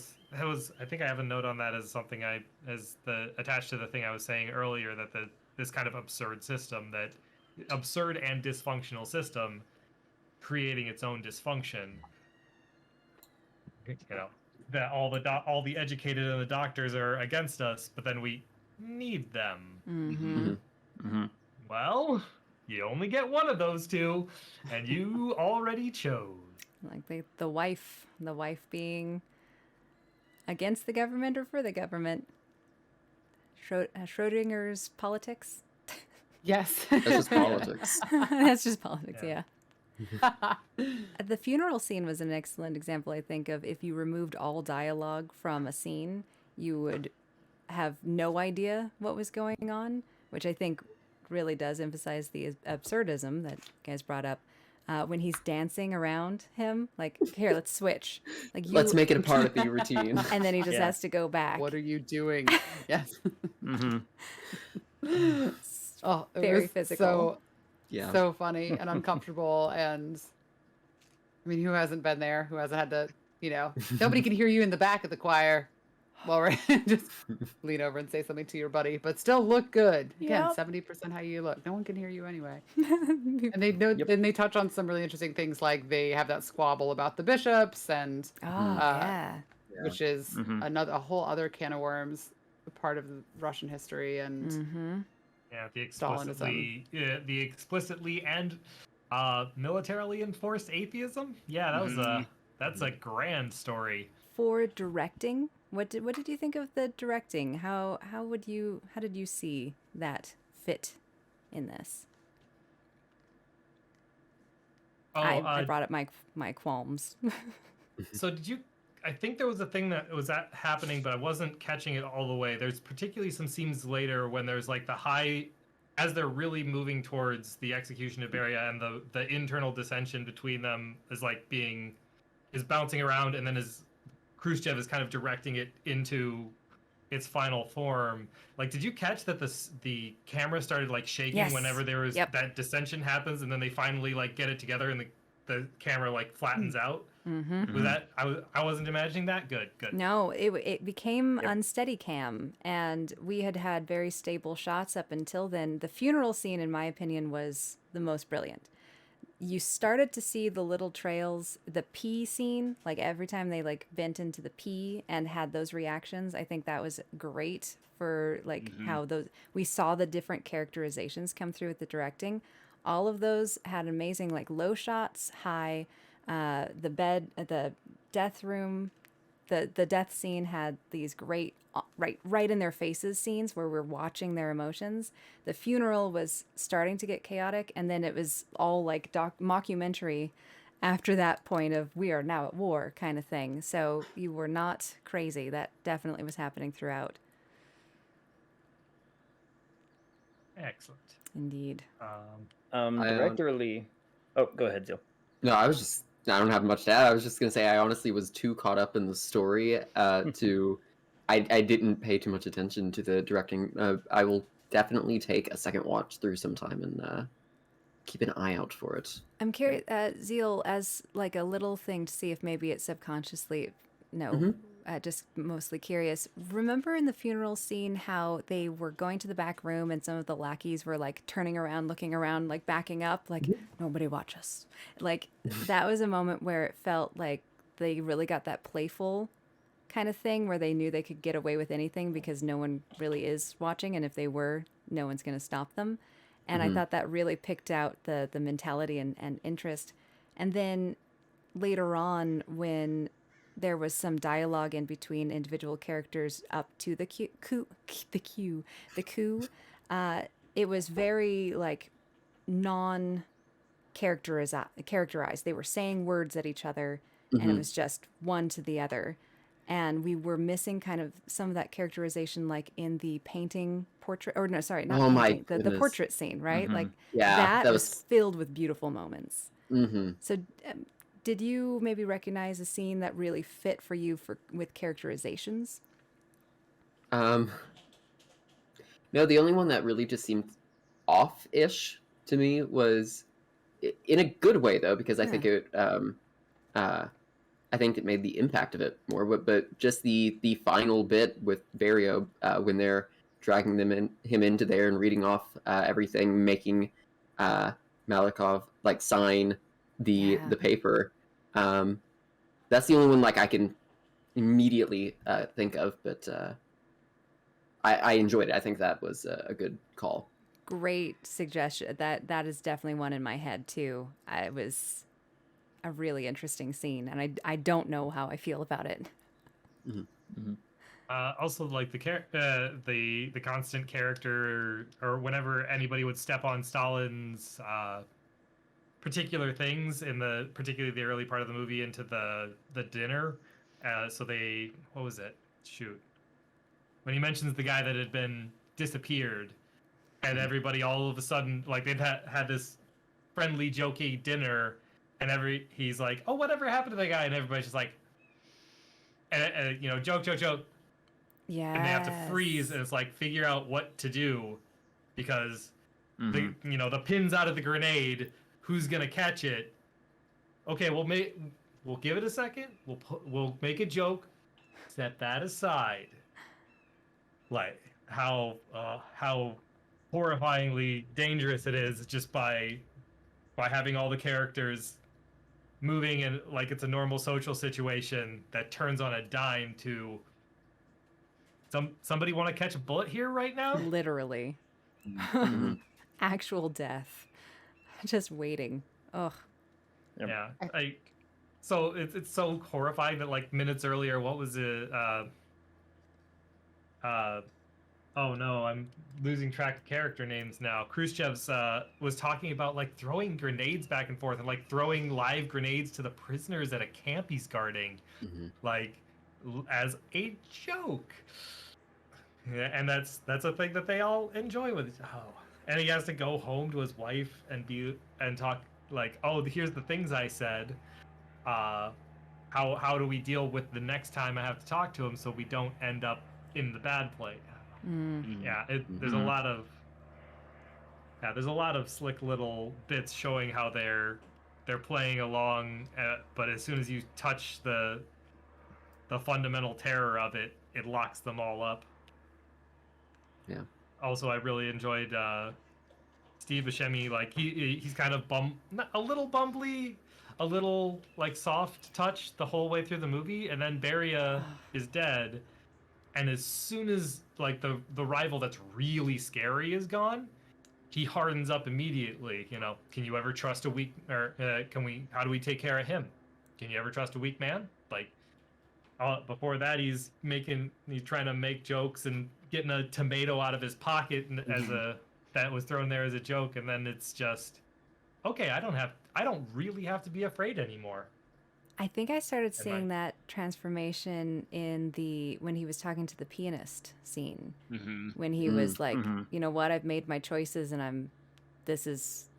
think I have a note on that as something attached to the thing I was saying earlier, that this kind of absurd and dysfunctional system creating its own dysfunction. That all the educated and the doctors are against us, but then we need them. Well, you only get one of those two, and you already chose. Like the wife being against the government or for the government. Schrodinger's politics. Yes. That's just politics. That's just politics, yeah. The funeral scene was an excellent example, I think, of if you removed all dialogue from a scene, you would have no idea what was going on, which I think really does emphasize the absurdism that you guys brought up. when he's dancing around him, like, here, let's switch. Like, Let's make it a part of the routine. and then he just Yeah. has to go back. What are you doing? Yes. Mm-hmm. Oh, it Very was physical. Yeah. so funny and uncomfortable. And I mean, who hasn't been there? Who hasn't had to, nobody can hear you in the back of the choir. Well, we're just lean over and say something to your buddy, but still look good. Again, Yep. 70% how you look. No one can hear you anyway. And they know, then they touch on some really interesting things, like they have that squabble about the bishops, and Oh, yeah. which is Mhm. a whole other can of worms, part of Russian history, and Mm-hmm. Yeah, Stalinism. the explicitly and militarily enforced atheism. Yeah, that was Mhm. that's a grand story. For directing, what did you think of the directing? How did you see that fit in this? Oh, I brought up my qualms. so did you? I think there was a thing that was happening, but I wasn't catching it all the way. There's particularly some scenes later when there's like the high, as they're really moving towards the execution of Beria, and the internal dissension between them is bouncing around, and then as Khrushchev is kind of directing it into its final form. Like, did you catch that the camera started like shaking Yes. whenever there was Yep. that dissension happens, and then they finally like get it together, and the camera like flattens out? Mm-hmm. Was that I wasn't imagining that? Good. No, it became Yep. unsteady cam, and we had very stable shots up until then. The funeral scene, in my opinion, was the most brilliant. You started to see the little trails, the pee scene, like every time they like bent into the pee and had those reactions. I think that was great for like how we saw the different characterizations come through with the directing. All of those had amazing like low shots, high, the bed, the death room, the death scene had these great right in their faces scenes where we're watching their emotions. The funeral was starting to get chaotic, and then it was all like mockumentary after that point of we are now at war kind of thing. So you were not crazy. That definitely was happening throughout. Excellent. Indeed. Directorly. Oh, go ahead, Zil. No, I don't have much to add. I was just gonna say I honestly was too caught up in the story to. I didn't pay too much attention to the directing. I will definitely take a second watch through sometime and keep an eye out for it. I'm curious, Zeal, as like a little thing to see if maybe it's subconsciously. No, just mostly curious. Remember in the funeral scene how they were going to the back room and some of the lackeys were like turning around, looking around, like backing up, like nobody watch us. Like that was a moment where it felt like they really got that playful kind of thing where they knew they could get away with anything because no one really is watching, and if they were, no one's going to stop them. And I thought that really picked out the mentality and interest. And then later on, when there was some dialogue in between individual characters up to the coup, it was very like characterized. They were saying words at each other, and it was just one to the other. And we were missing kind of some of that characterization, like in the painting portrait, or no, sorry, not painting, the portrait scene, right? Like that was filled with beautiful moments. So did you maybe recognize a scene that really fit for you with characterizations? No, the only one that really just seemed off-ish to me was in a good way though, because I think I think it made the impact of it more, but just the final bit with Beria when they're dragging him into there and reading off everything, making Malikov like sign the paper. That's the only one like I can immediately think of, but I enjoyed it. I think that was a good call. Great suggestion. That is definitely one in my head too. It was a really interesting scene, and I don't know how I feel about it. Also, like the constant character, or whenever anybody would step on Stalin's particular things in particularly the early part of the movie into the dinner. So what was it? Shoot, when he mentions the guy that had been disappeared, and everybody all of a sudden like they'd had this friendly, jokey dinner, and he's like, "Oh, whatever happened to the guy?" And everybody's just like, and you know, joke, Yeah. and they have to freeze, and it's like figure out what to do because the pin's out of the grenade. Who's gonna catch it? Okay, we'll give it a second. We'll make a joke. Set that aside. Like how horrifyingly dangerous it is just by having all the characters moving and like it's a normal social situation that turns on a dime to somebody want to catch a bullet here right now? Literally. Actual death. Just waiting. Ugh. Yep. Yeah. So it's so horrifying that like minutes earlier, what was it? Oh no, I'm losing track of character names now. Khrushchev's was talking about like throwing grenades back and forth and like throwing live grenades to the prisoners at a camp he's guarding, like as a joke. Yeah, and that's a thing that they all enjoy with. And he has to go home to his wife and talk like, oh, here's the things I said. How do we deal with the next time I have to talk to him so we don't end up in the bad place? Yeah, there's a lot of slick little bits showing how they're playing along, but as soon as you touch the fundamental terror of it, it locks them all up. Yeah. Also, I really enjoyed Steve Buscemi. Like he's kind of a little bumbly, a little like soft touch the whole way through the movie, and then Beria is dead. And as soon as like the rival that's really scary is gone, he hardens up immediately. You know, can you ever trust a weak, or how do we take care of him? Can you ever trust a weak man? Like, before that, he's trying to make jokes and getting a tomato out of his pocket that was thrown there as a joke. And then it's just, okay, I don't really have to be afraid anymore. I think I started seeing that transformation when he was talking to the pianist scene, when he was like, you know what, I've made my choices and this is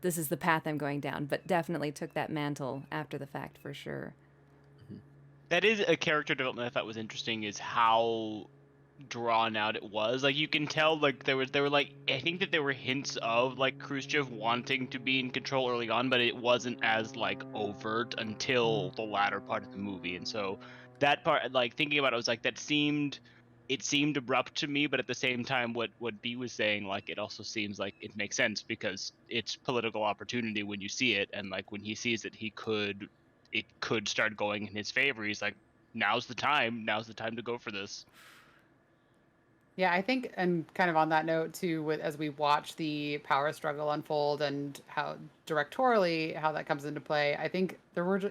the path I'm going down, but definitely took that mantle after the fact for sure. That is a character development I thought was interesting, is how drawn out it was. Like you can tell like there were like, I think that there were hints of like Khrushchev wanting to be in control early on, but it wasn't as like overt until the latter part of the movie. And so that part, like thinking about it, I was like, it seemed abrupt to me, but at the same time what B was saying, like it also seems like it makes sense because it's political opportunity when you see it, and like when he sees that it could start going in his favor, he's like, now's the time to go for this. Yeah, I think, and kind of on that note too, as we watch the power struggle unfold and how directorially how that comes into play, I think there were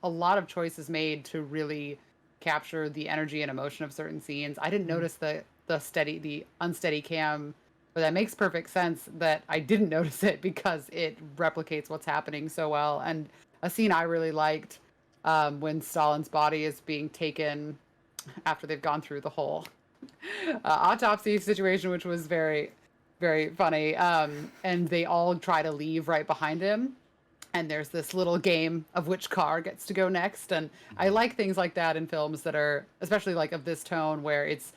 a lot of choices made to really capture the energy and emotion of certain scenes. I didn't notice the unsteady cam, but that makes perfect sense that I didn't notice it because it replicates what's happening so well. And a scene I really liked when Stalin's body is being taken after they've gone through the whole autopsy situation, which was very, very funny. And they all try to leave right behind him. And there's this little game of which car gets to go next. And I like things like that in films that are, especially like of this tone, where it's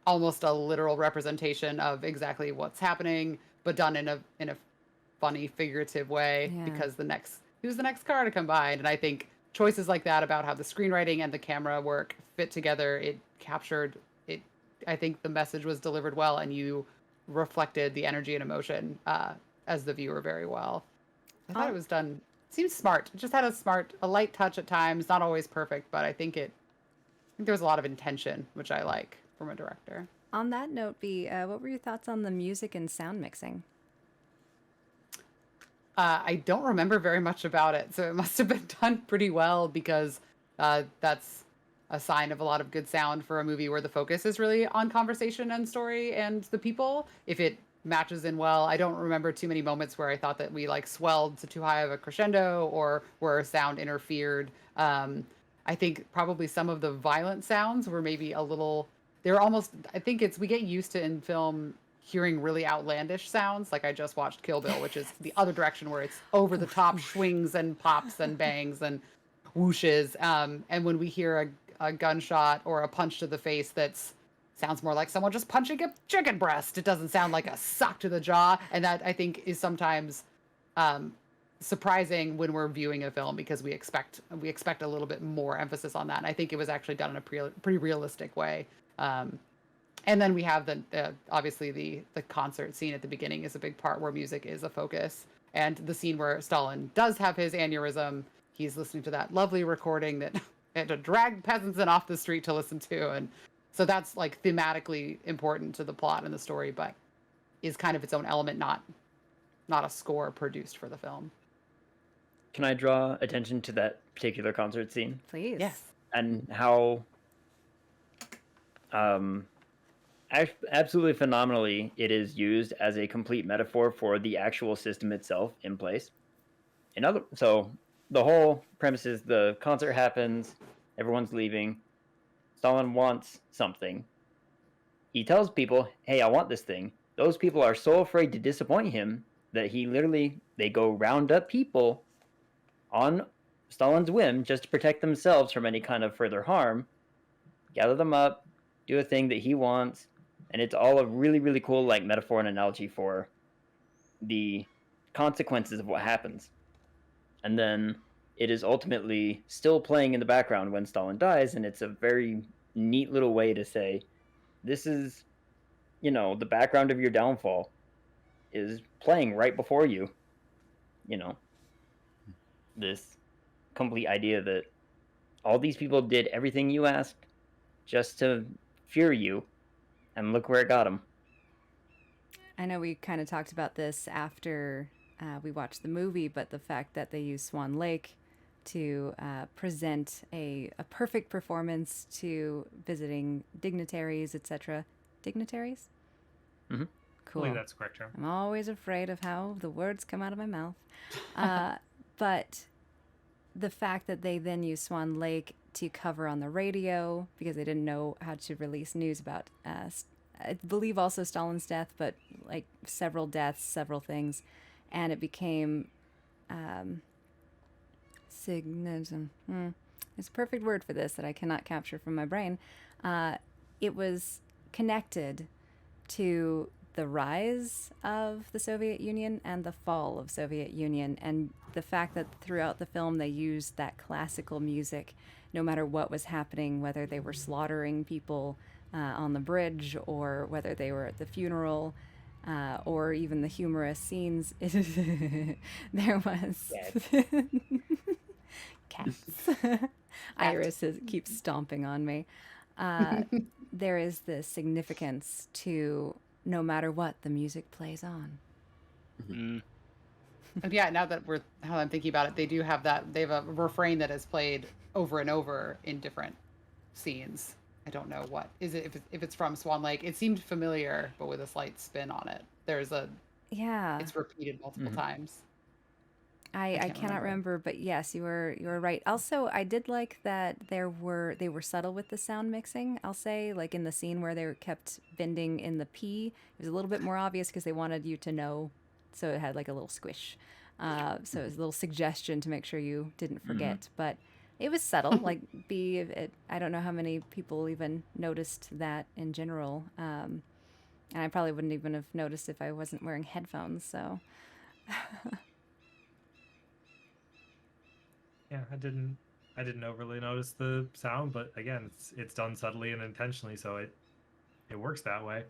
almost a literal representation of exactly what's happening, but done in a funny, figurative way, because who's the next car to come by? And I think choices like that about how the screenwriting and the camera work fit together, it captured it. I think the message was delivered well, and you reflected the energy and emotion as the viewer very well. I thought it was done. Seems smart. It just had a light touch at times. Not always perfect, but I think there was a lot of intention, which I like from a director. On that note, B, what were your thoughts on the music and sound mixing? I don't remember very much about it, so it must have been done pretty well, because that's a sign of a lot of good sound for a movie where the focus is really on conversation and story and the people. If it matches in well, I don't remember too many moments where I thought that we like swelled to too high of a crescendo or where sound interfered. I think probably some of the violent sounds were maybe a little, they're almost, I think we get used to in film hearing really outlandish sounds. Like I just watched Kill Bill, which is the other direction where it's over the top swings and pops and bangs and whooshes. And when we hear a gunshot or a punch to the face that's sounds more like someone just punching a chicken breast. It doesn't sound like a sock to the jaw. And that, I think, is sometimes surprising when we're viewing a film because we expect a little bit more emphasis on that. And I think it was actually done in a pretty realistic way. And then we have obviously the concert scene at the beginning is a big part where music is a focus. And the scene where Stalin does have his aneurysm, he's listening to that lovely recording that had to drag peasants in off the street to listen to. And so that's like thematically important to the plot and the story, but is kind of its own element, not a score produced for the film. Can I draw attention to that particular concert scene? Please. Yes. And how absolutely phenomenally it is used as a complete metaphor for the actual system itself in place. So the whole premise is the concert happens, everyone's leaving, Stalin wants something. He tells people, hey, I want this thing. Those people are so afraid to disappoint him that they go round up people on Stalin's whim just to protect themselves from any kind of further harm, gather them up, do a thing that he wants, and it's all a really, really cool like metaphor and analogy for the consequences of what happens. And then it is ultimately still playing in the background when Stalin dies, and it's a very neat little way to say, this is, the background of your downfall is playing right before you. This complete idea that all these people did everything you asked just to fear you, and look where it got them. I know we kind of talked about this after we watched the movie, but the fact that they used Swan Lake to present a perfect performance to visiting dignitaries, etc. Dignitaries? Mm-hmm. Cool. I believe that's correct term. I'm always afraid of how the words come out of my mouth. But the fact that they then used Swan Lake to cover on the radio because they didn't know how to release news about, I believe also Stalin's death, but like several deaths, several things. And it became signism. There's a perfect word for this that I cannot capture from my brain. It was connected to the rise of the Soviet Union and the fall of Soviet Union, and the fact that throughout the film they used that classical music no matter what was happening, whether they were slaughtering people on the bridge or whether they were at the funeral, or even the humorous scenes. There was cats. Iris keeps stomping on me. There is the significance to no matter what the music plays on. Mm. And yeah, now that I'm thinking about it, they do have that. They have a refrain that is played over and over in different scenes. I don't know what is it if it's from Swan Lake. It seemed familiar, but with a slight spin on it. It's repeated multiple times. I cannot remember, but yes, you were right. Also, I did like that they were subtle with the sound mixing. I'll say, like in the scene where they were kept bending in the P, it was a little bit more obvious because they wanted you to know, so it had like a little squish. So it was a little suggestion to make sure you didn't forget, but it was subtle. Like I don't know how many people even noticed that in general, and I probably wouldn't even have noticed if I wasn't wearing headphones. So. Yeah, I didn't overly notice the sound, but again, it's done subtly and intentionally, so it works that way.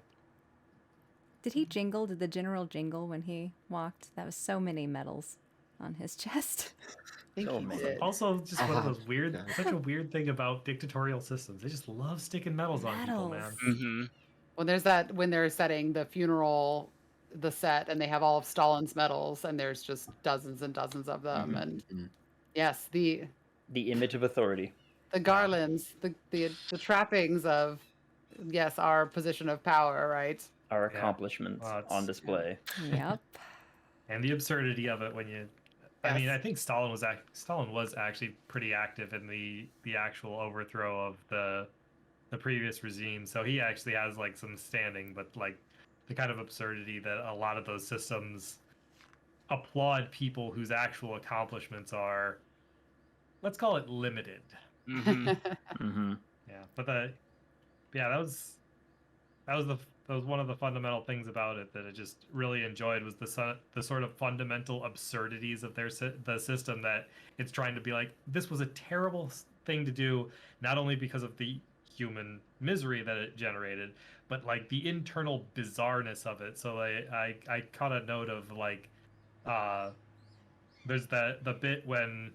Did he jingle? Did the general jingle when he walked? That was so many medals on his chest. So many. Also, just one of those such a weird thing about dictatorial systems. They just love sticking medals on people, man. Mm-hmm. Well, there's that when they're setting the funeral, the set, and they have all of Stalin's medals, and there's just dozens and dozens of them, and yes, the image of authority, the garlands, the trappings of, yes, our position of power, right? Our accomplishments on display. Yep. And the absurdity of it when you, I mean, I think Stalin was actually pretty active in the actual overthrow of the previous regime, so he actually has like some standing, but like the kind of absurdity that a lot of those systems applaud people whose actual accomplishments are, let's call it, limited. Mm-hmm. Yeah, but that was one of the fundamental things about it that I just really enjoyed, was the sort of fundamental absurdities of the system, that it's trying to be like, this was a terrible thing to do, not only because of the human misery that it generated, but like the internal bizarreness of it. So I caught a note of like, there's the bit when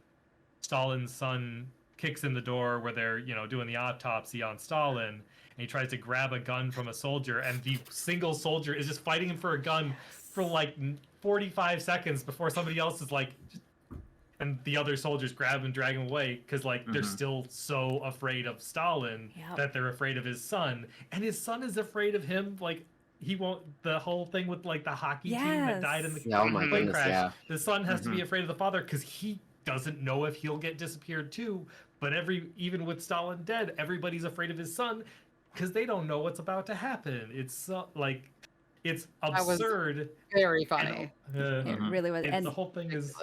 Stalin's son kicks in the door where they're, doing the autopsy on Stalin, and he tries to grab a gun from a soldier, and the single soldier is just fighting him for a gun for like 45 seconds before somebody else is like, and the other soldiers grab him and drag him away, because like they're still so afraid of Stalin that they're afraid of his son, and his son is afraid of him. Like, he won't, the whole thing with like the hockey team that died in the plane crash, the son has to be afraid of the father because he doesn't know if he'll get disappeared too. But even with Stalin dead, everybody's afraid of his son because they don't know what's about to happen. It's like, it's absurd. Very funny. It really was. And the whole thing is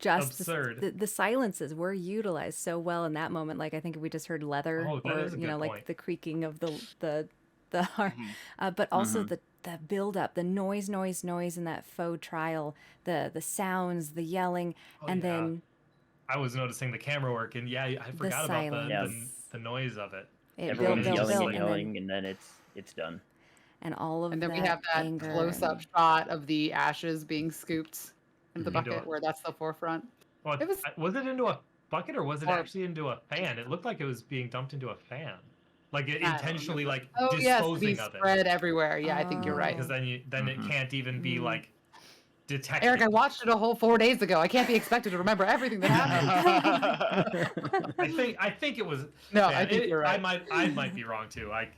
just absurd. The silences were utilized so well in that moment. Like, I think we just heard leather, or like the creaking of the heart, but also the build up, the noise in that faux trial, the sounds, the yelling, then I was noticing the camera work, and I forgot about the noise of it. Everyone's yelling, and then it's done. And all of and then that we have that anger close-up shot of the ashes being scooped into the bucket, where that's the forefront. Well, was it into a bucket, or was it actually into a fan? It looked like it was being dumped into a fan, like it intentionally, like disposing of it. Spread everywhere. Yeah, I think you're right. Because then it can't even be like detected. Eric, I watched it a whole 4 days ago. I can't be expected to remember everything that happened. I think it was. No, I think you're right. I might be wrong too. I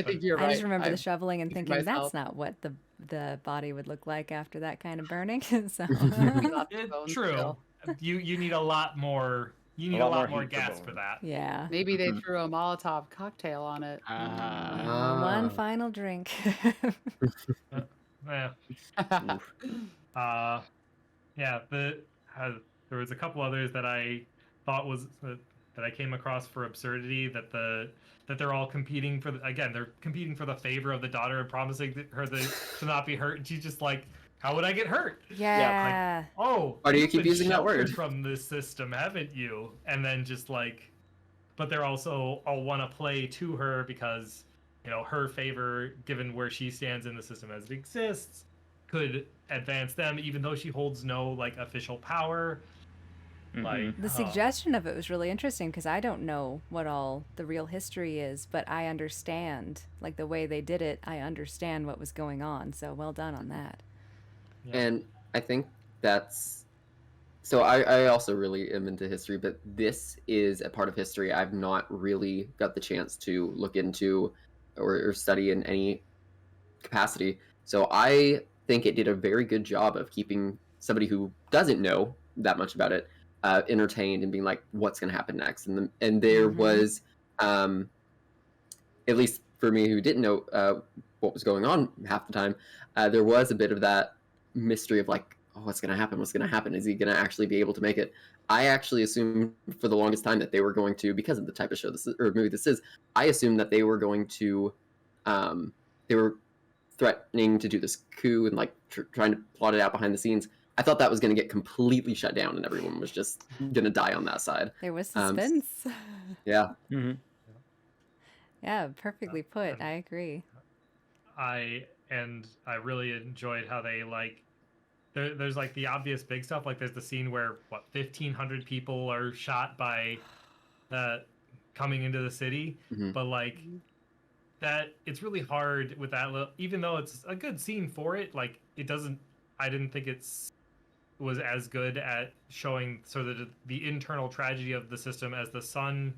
think you're right. I just remember the shoveling and thinking that's not what the body would look like after that kind of burning. So it's true. You need a lot more. You need a lot more gas for that. Yeah. Maybe they threw a Molotov cocktail on it. One final drink. There was a couple others that I thought that I came across for absurdity, that they're all competing for they're competing for the favor of the daughter and promising her to not be hurt, and she's just like, how would I get hurt? Yeah. Like, why do you keep using that word from this system, haven't you? And then just like, but they're also all want to play to her because, her favor, given where she stands in the system as it exists, could advance them, even though she holds no like official power. Like, the suggestion of it was really interesting, because I don't know what all the real history is, but I understand, like, the way they did it. I understand what was going on. So well done on that. Yeah. And I think that's so I also really am into history, but this is a part of history I've not really got the chance to look into or study in any capacity. So I think it did a very good job of keeping somebody who doesn't know that much about it entertained and being like, what's going to happen next? And there was, at least for me who didn't know what was going on half the time, there was a bit of that mystery of like, oh, what's going to happen? What's going to happen? Is he going to actually be able to make it? I actually assumed for the longest time that they were going to, because of the type of show this is, or movie this is, I assumed that they were going to, they were threatening to do this coup and like trying to plot it out behind the scenes. I thought that was going to get completely shut down and everyone was just going to die on that side. There was suspense. Yeah. Yeah, perfectly put. I agree. I really enjoyed how they like, there's like the obvious big stuff. Like there's the scene where 1,500 people are shot by coming into the city, but like that, it's really hard with that little, even though it's a good scene for it, like I didn't think was as good at showing sort of the internal tragedy of the system as the son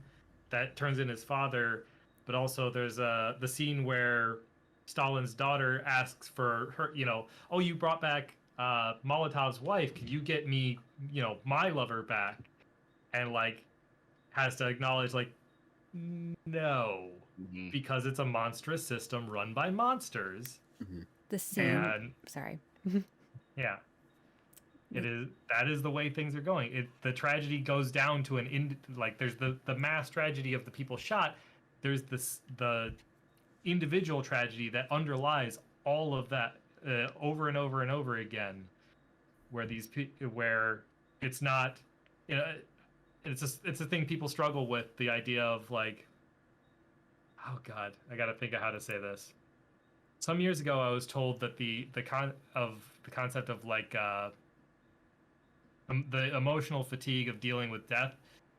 that turns in his father. But also there's the scene where Stalin's daughter asks for her, oh, you brought back Molotov's wife, could you get me, my lover back? And like has to acknowledge like No, Mhm. because it's a monstrous system run by monsters. The scene. And Sorry. yeah, it is. That is the way things are going. The tragedy goes down to like there's the mass tragedy of the people shot. There's the individual tragedy that underlies all of that over and over and over again, where where it's not, you know, it's a thing people struggle with, the idea of like, oh god, I gotta think of how to say this. Some years ago, I was told that the concept of like the emotional fatigue of dealing with death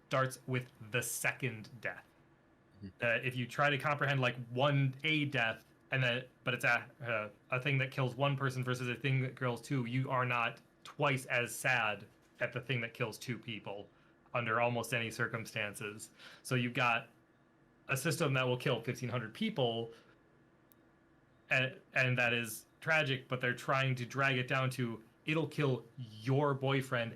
starts with the second death. If you try to comprehend like a death, but it's a thing that kills one person versus a thing that kills two, you are not twice as sad at the thing that kills two people under almost any circumstances. So you've got a system that will kill 1,500 people, and that is tragic, but they're trying to drag it down to it'll kill your boyfriend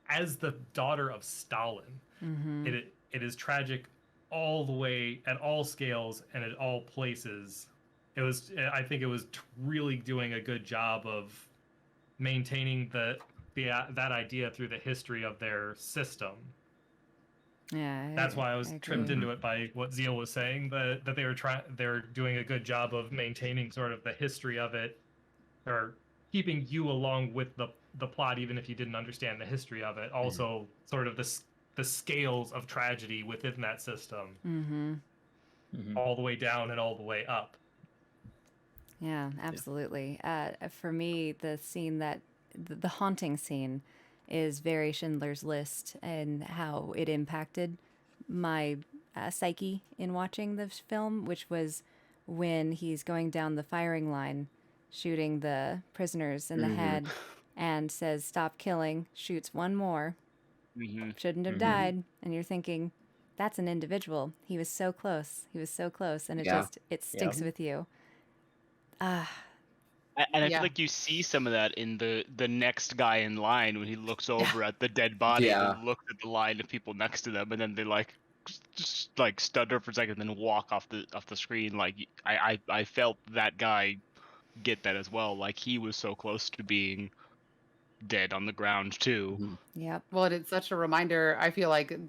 as the daughter of Stalin. Mm-hmm. It is tragic all the way at all scales and at all places. I think it was really doing a good job of maintaining that idea through the history of their system. Yeah, that's why I was tripped agree. into it by what Zeal was saying, that they're doing a good job of maintaining sort of the history of it, or keeping you along with the plot, even if you didn't understand the history of it. Also, sort of the scales of tragedy within that system, all the way down and all the way up. Yeah, absolutely. For me, the scene the haunting scene is very Schindler's List, and how it impacted my psyche in watching the film, which was when he's going down the firing line, shooting the prisoners in the head, and says, "Stop killing," shoots one more, shouldn't have died, and you're thinking, that's an individual. He was so close. And it sticks with you. And I feel like you see some of that in the next guy in line when he looks over at the dead body and looks at the line of people next to them, and then they like just like stutter for a second and then walk off the screen. Like I felt that guy get that as well. Like he was so close to being dead on the ground too. Yep. Well, it's such a reminder. I feel like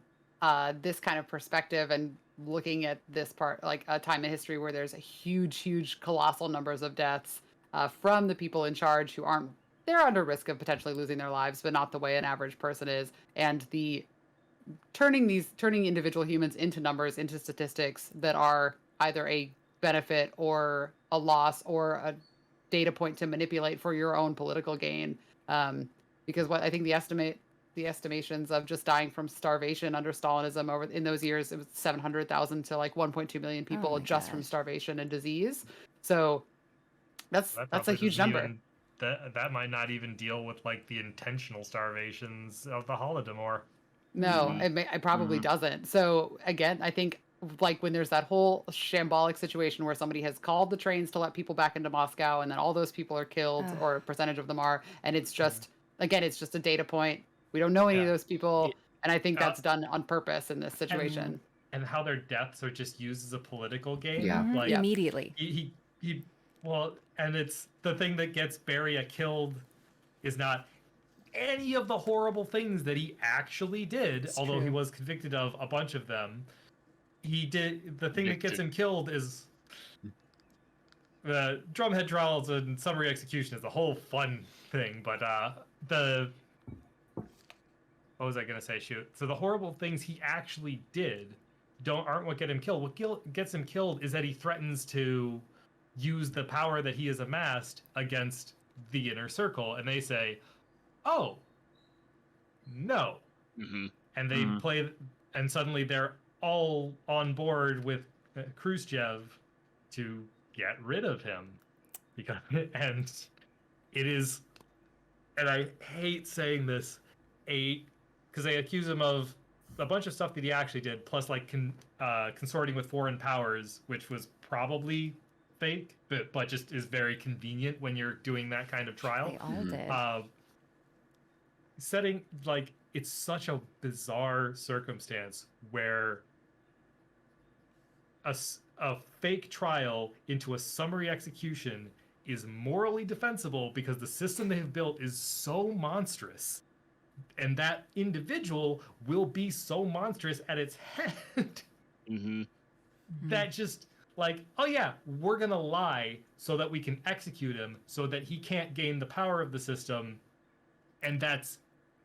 this kind of perspective and looking at this part, like a time in history where there's a huge, colossal numbers of deaths from the people in charge who they're under risk of potentially losing their lives, but not the way an average person is. And the turning individual humans into numbers, into statistics that are either a benefit or a loss or a data point to manipulate for your own political gain. Because what I think the estimations of just dying from starvation under Stalinism over in those years, it was 700,000 to like 1.2 million people just from starvation and disease. So that's a huge number. That might not even deal with like the intentional starvations of the Holodomor. No, it probably doesn't. So again, I think like when there's that whole shambolic situation where somebody has called the trains to let people back into Moscow, and then all those people are killed, or a percentage of them are, and it's just again, it's just a data point. We don't know any of those people, and I think that's done on purpose in this situation. And how their deaths are just used as a political game. Yeah. Like, immediately. Well, and it's the thing that gets Beria killed is not any of the horrible things that he actually did, although he was convicted of a bunch of them. He did the thing that gets him killed is the drumhead trials and summary execution is the whole fun thing, but what was I gonna say? Shoot. So the horrible things he actually did aren't what get him killed. What gets him killed is that he threatens to use the power that he has amassed against the inner circle, and they say, "Oh, no," and they play, and suddenly they're all on board with Khrushchev to get rid of him, and it is, and I hate saying this, because they accuse him of a bunch of stuff that he actually did, plus like consorting with foreign powers, which was probably fake, but just is very convenient when you're doing that kind of trial. They all did. Setting, like, it's such a bizarre circumstance where a fake trial into a summary execution is morally defensible because the system they have built is so monstrous, and that individual will be so monstrous at its head that just like, oh yeah, we're gonna lie so that we can execute him so that he can't gain the power of the system, and that's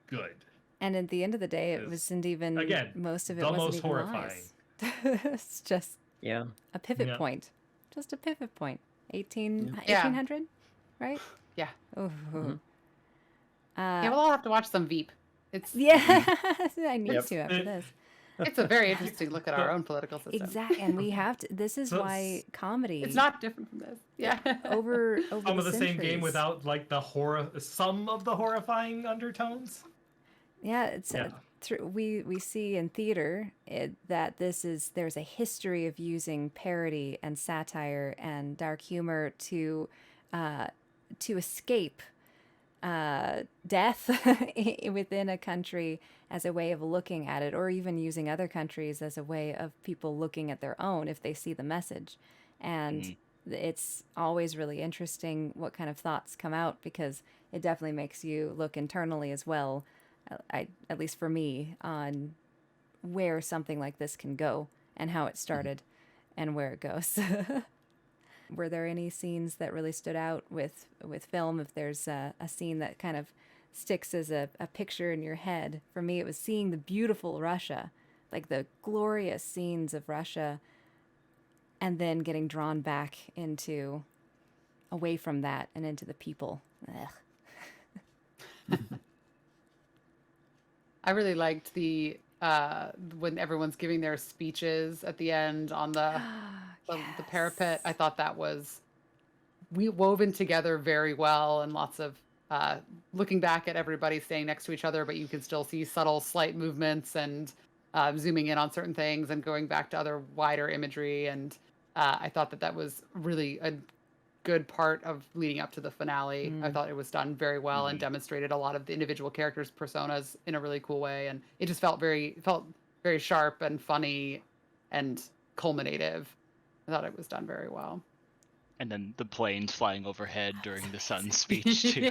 good. And at the end of the day, it wasn't even, again, most of it the wasn't most even horrifying. lies. It's just a pivot point. Just a pivot point. 1800, right? Yeah. Ooh. Yeah, well, I'll have to watch some Veep. It's I need to after this. It's a very interesting look at our own political system. Exactly, and we have to. This is why comedy. It's not different from this. Yeah. over some of the same game centuries. without like some of the horrifying undertones. Yeah, it's we see in theater that there's a history of using parody and satire and dark humor to escape death within a country as a way of looking at it, or even using other countries as a way of people looking at their own if they see the message. And it's always really interesting what kind of thoughts come out, because it definitely makes you look internally as well, at least for me, on where something like this can go and how it started and where it goes. Were there any scenes that really stood out with film? If there's a scene that kind of sticks as a picture in your head, for me it was seeing the beautiful Russia, like the glorious scenes of Russia, and then getting drawn back away from that and into the people. I really liked the when everyone's giving their speeches at the end on the parapet. I thought that was woven together very well, and lots of looking back at everybody staying next to each other, but you can still see subtle, slight movements, and zooming in on certain things and going back to other wider imagery. And I thought that was really a good part of leading up to the finale. I thought it was done very well and demonstrated a lot of the individual characters' personas in a really cool way. And it just felt very sharp and funny and culminative. I thought it was done very well. And then the planes flying overhead during the sun's speech too.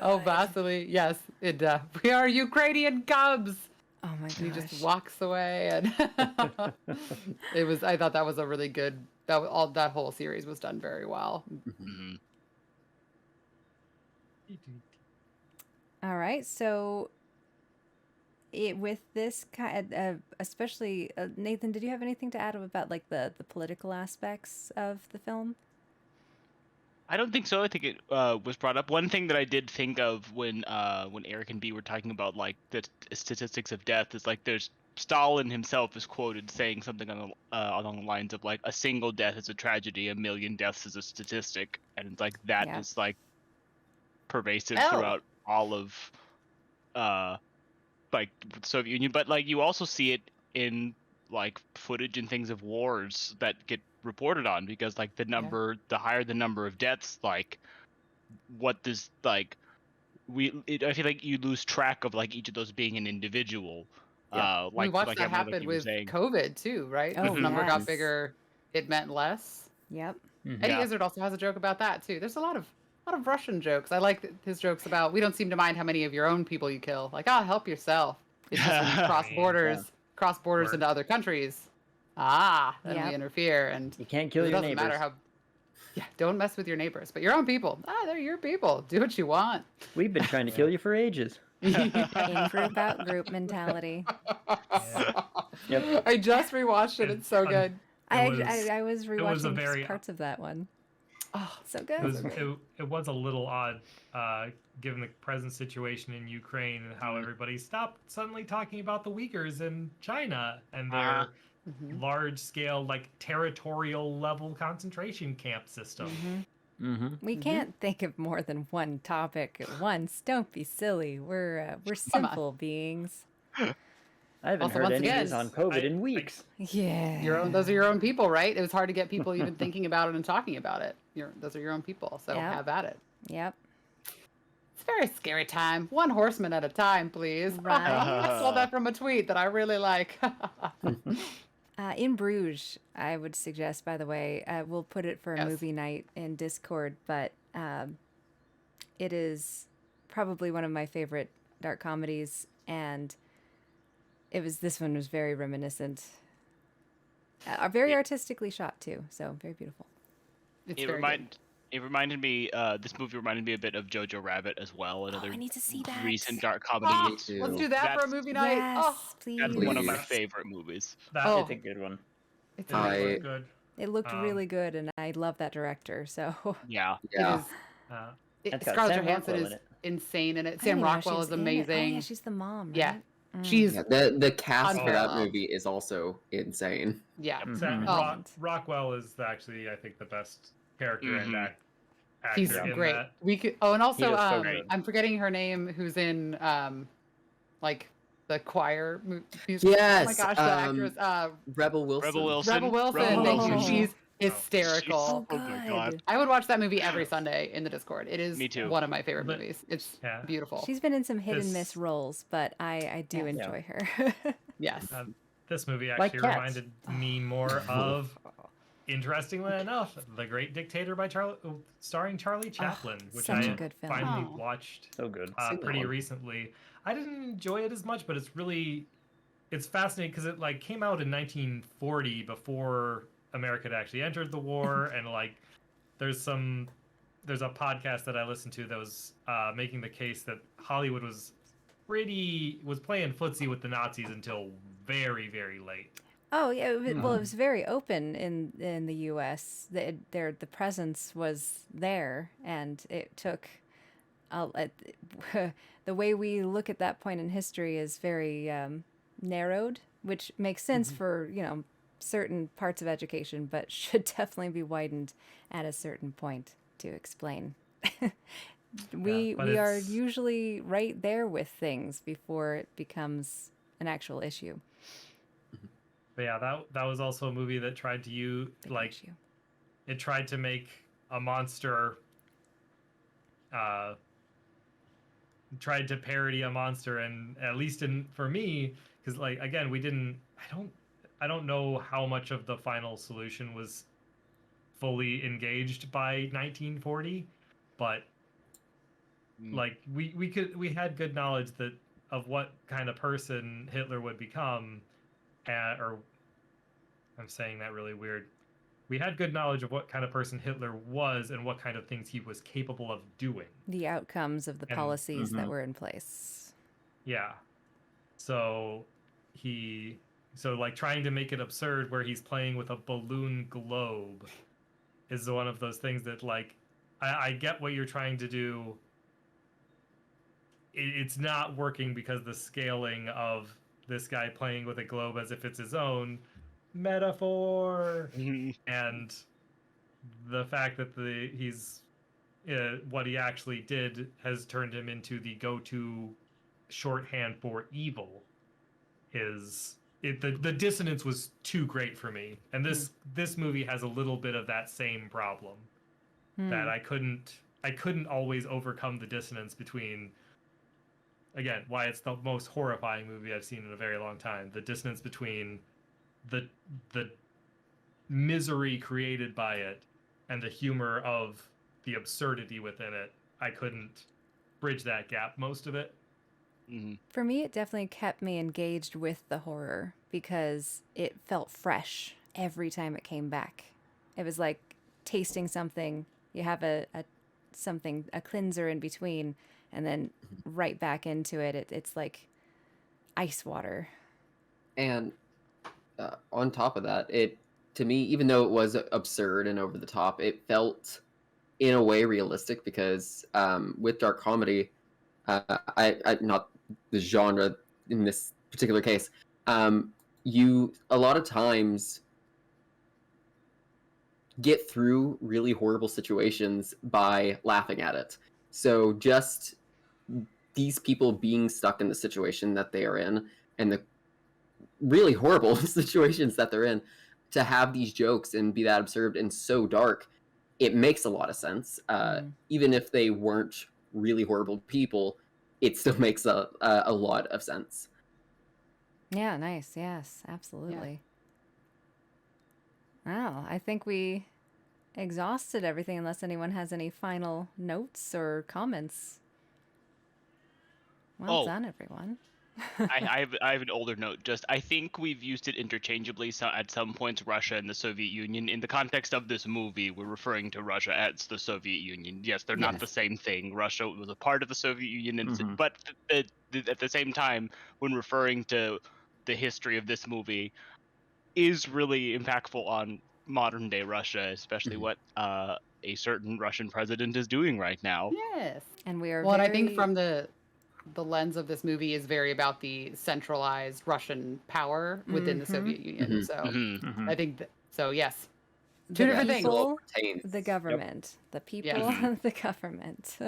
Oh, Vasily, yes, we are Ukrainian cubs. Oh my gosh. He just walks away, and I thought that was a really good. That whole series was done very well. All right, so with this kind, especially Nathan, did you have anything to add about like the political aspects of the film? I don't think so. I think it was brought up. One thing that I did think of when Eric and B were talking about like the statistics of death is like there's Stalin himself is quoted saying something along the lines of like a single death is a tragedy, a million deaths is a statistic, and it's like that is like pervasive throughout all of like the Soviet Union. But like you also see it in like footage and things of wars that get reported on, because like the higher the number of deaths, like what does like I feel like you lose track of like each of those being an individual. We watched that happen with COVID too, right? Oh, the number got bigger, it meant less. Yep. Eddie Izzard also has a joke about that too. There's a lot of Russian jokes. I like his jokes about we don't seem to mind how many of your own people you kill. Like, help yourself. It's just when you cross borders into other countries. Then we interfere, and you can't kill your neighbors. It doesn't matter how. Yeah, don't mess with your neighbors, but your own people. They're your people. Do what you want. We've been trying to kill you for ages. In group out group mentality. Yep. I just rewatched it. It's so good. I was rewatching parts of that one. Oh, so good. It was a little odd, given the present situation in Ukraine and how everybody stopped suddenly talking about the Uyghurs in China and their large-scale, like territorial level concentration camp system. We can't think of more than one topic at once. Don't be silly. We're simple beings. I haven't heard any of this on COVID in weeks. Those are your own people, right? It was hard to get people even thinking about it and talking about it. Those are your own people, so have at it. Yep. It's a very scary time. One horseman at a time, please. Right. I saw that from a tweet that I really like. In Bruges, I would suggest, by the way, we'll put it for a Yes. movie night in Discord, but it is probably one of my favorite dark comedies, and this one was very reminiscent. Very artistically shot, too, so very beautiful. It's It very good. reminded me. This movie reminded me a bit of Jojo Rabbit as well. Another I need to see that. recent dark comedy. Ah, Me too. let's do that for a That's- movie night. Yes, Oh, please. That's one of my Please. favorite movies. That Oh. It's a good one. it's it amazing. was good. It looked really good, and I love that director, so... Yeah. Yeah. It is. Uh, It's got Scarlett Sam Johansson Rockwell is in it. insane in it. I didn't Sam even know she Rockwell was is in it. amazing. Oh, yeah, she's the mom, right? Yeah. Mm. She's Yeah, the cast for that Unparalleled. movie is also insane. yeah. Sam Oh. Rockwell is actually, I think, the best character and Mhm. actor He's in great. that. We could. Oh, and also, is so good. I'm forgetting her name. Who's in like the choir musical? Yes, Oh my gosh, the actress. Rebel Wilson. Rebel Wilson. Rebel Wilson. Rebel Thank you. Wilson. She's hysterical. Oh, Oh my God. good. I would watch that movie every Sunday in the Discord. It is Me too. one of my favorite But- movies. It's Yeah. beautiful. She's been in some hit and This- miss roles, but I do Yeah. enjoy her. Yes. This movie Like actually Cats. reminded me more of, interestingly enough, The Great Dictator by starring Charlie Chaplin, which such I a good film. finally Oh. watched So good. Seen that pretty one. recently. I didn't enjoy it as much, but it's fascinating because it like came out in 1940 before America had actually entered the war, and like there's a podcast that I listened to that was making the case that Hollywood was playing footsie with the Nazis until very, very late. Oh yeah, well, it was very open in the U.S. The presence was there, and it took. The way we look at that point in history is very narrowed, which makes sense for certain parts of education, but should definitely be widened at a certain point to explain. We but are it's- usually right there with things before it becomes an actual issue. But yeah, that was also a movie that tried to Big like issue. it tried to make a monster tried to parody a monster, and at least for me, because like again I don't know how much of the final solution was fully engaged by 1940, but like we had good knowledge of what kind of person Hitler would become, or I'm saying that really weird. We had good knowledge of what kind of person Hitler was and what kind of things he was capable of doing. The outcomes of the And- policies that were in place. Yeah. So like trying to make it absurd where he's playing with a balloon globe is one of those things that like I get what you're trying to do. It's not working because the scaling of this guy playing with a globe as if it's his own metaphor, and the fact that he's what he actually did has turned him into the go-to shorthand for evil. The dissonance was too great for me, and this movie has a little bit of that same problem that I couldn't always overcome the dissonance between. Again, why it's the most horrifying movie I've seen in a very long time. The dissonance between the misery created by it and the humor of the absurdity within it. I couldn't bridge that gap most of it. For me, it definitely kept me engaged with the horror because it felt fresh every time it came back. It was like tasting something. You have a cleanser in between, and then right back into it. It's like ice water. And on top of that, to me, even though it was absurd and over the top, it felt in a way realistic because with dark comedy, I not the genre in this particular case, you a lot of times get through really horrible situations by laughing at it. So just these people being stuck in the situation that they are in and the really horrible situations that they're in, to have these jokes and be that absurd and so dark, it makes a lot of sense. Even if they weren't really horrible people, it still makes a lot of sense. Yeah, nice. Yes, absolutely. Wow, I think we exhausted everything unless anyone has any final notes or comments. Well done, everyone. I have an older note. Just I think we've used it interchangeably. So at some points, Russia and the Soviet Union. In the context of this movie, we're referring to Russia as the Soviet Union. Yes, they're not the same thing. Russia was a part of the Soviet Union, and but at the same time, when referring to the history of this movie, is really impactful on modern day Russia, especially what a certain Russian president is doing right now. Yes. And we are Well, and I think from the lens of this movie is very about the centralized Russian power within the Soviet Union. So I think so. Yes, two different things. The government, the people, the government.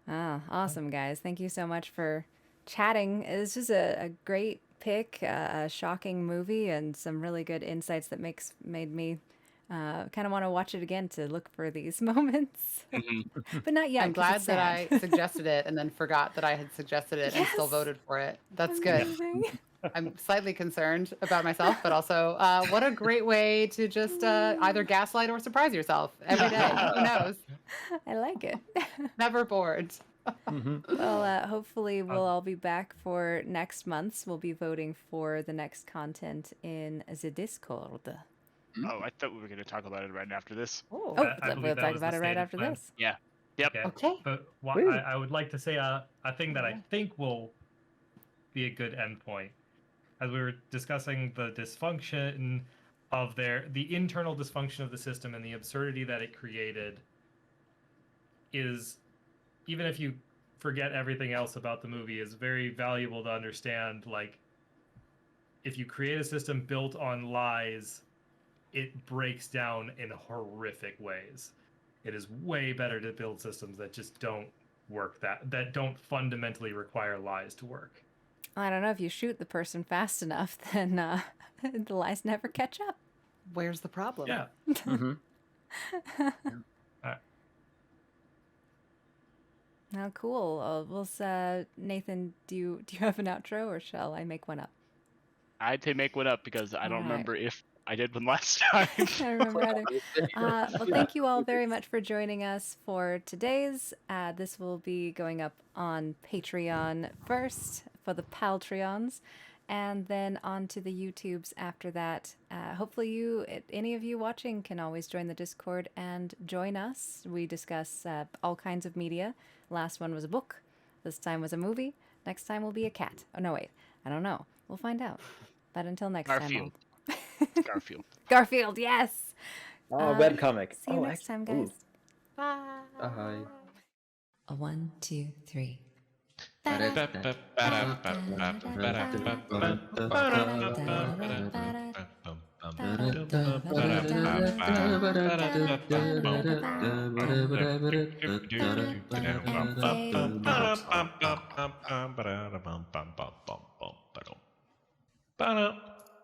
Oh, awesome, guys! Thank you so much for chatting. It's just a great pick, a shocking movie, and some really good insights that made me kind of want to watch it again to look for these moments. But not yet. I'm glad that I suggested it and then forgot that I had suggested it and still voted for it. That's good. I'm slightly concerned about myself, but also what a great way to just either gaslight or surprise yourself every day. Who knows? I like it. Never bored. Well, hopefully we'll all be back for next month's. We'll be voting for the next content in the Discord. Oh, I thought we were going to talk about it right after this. We'll talk about it right after this. Yeah. Yep. Okay. But I would like to say a thing that I think will be a good endpoint. As we were discussing the dysfunction of the internal dysfunction of the system and the absurdity that it created is, even if you forget everything else about the movie, is very valuable to understand. Like, if you create a system built on lies, it breaks down in horrific ways. It is way better to build systems that just don't work, that don't fundamentally require lies to work. I don't know, if you shoot the person fast enough, then the lies never catch up. Where's the problem? Yeah. Now, cool. Nathan, do you have an outro, or shall I make one up? I'd say make one up because I don't remember if I did one last time. I don't remember either. Well, thank you all very much for joining us for today's. This will be going up on Patreon first for the Paltreons, and then onto the YouTubes after that. Hopefully any of you watching can always join the Discord and join us. We discuss all kinds of media. Last one was a book. This time was a movie. Next time will be a cat. Oh, no, wait. I don't know. We'll find out. But until next time. Garfield, yes. Oh, webcomic. See you next time, guys. Bye. Bye. 1, 2, 3. Ba-da.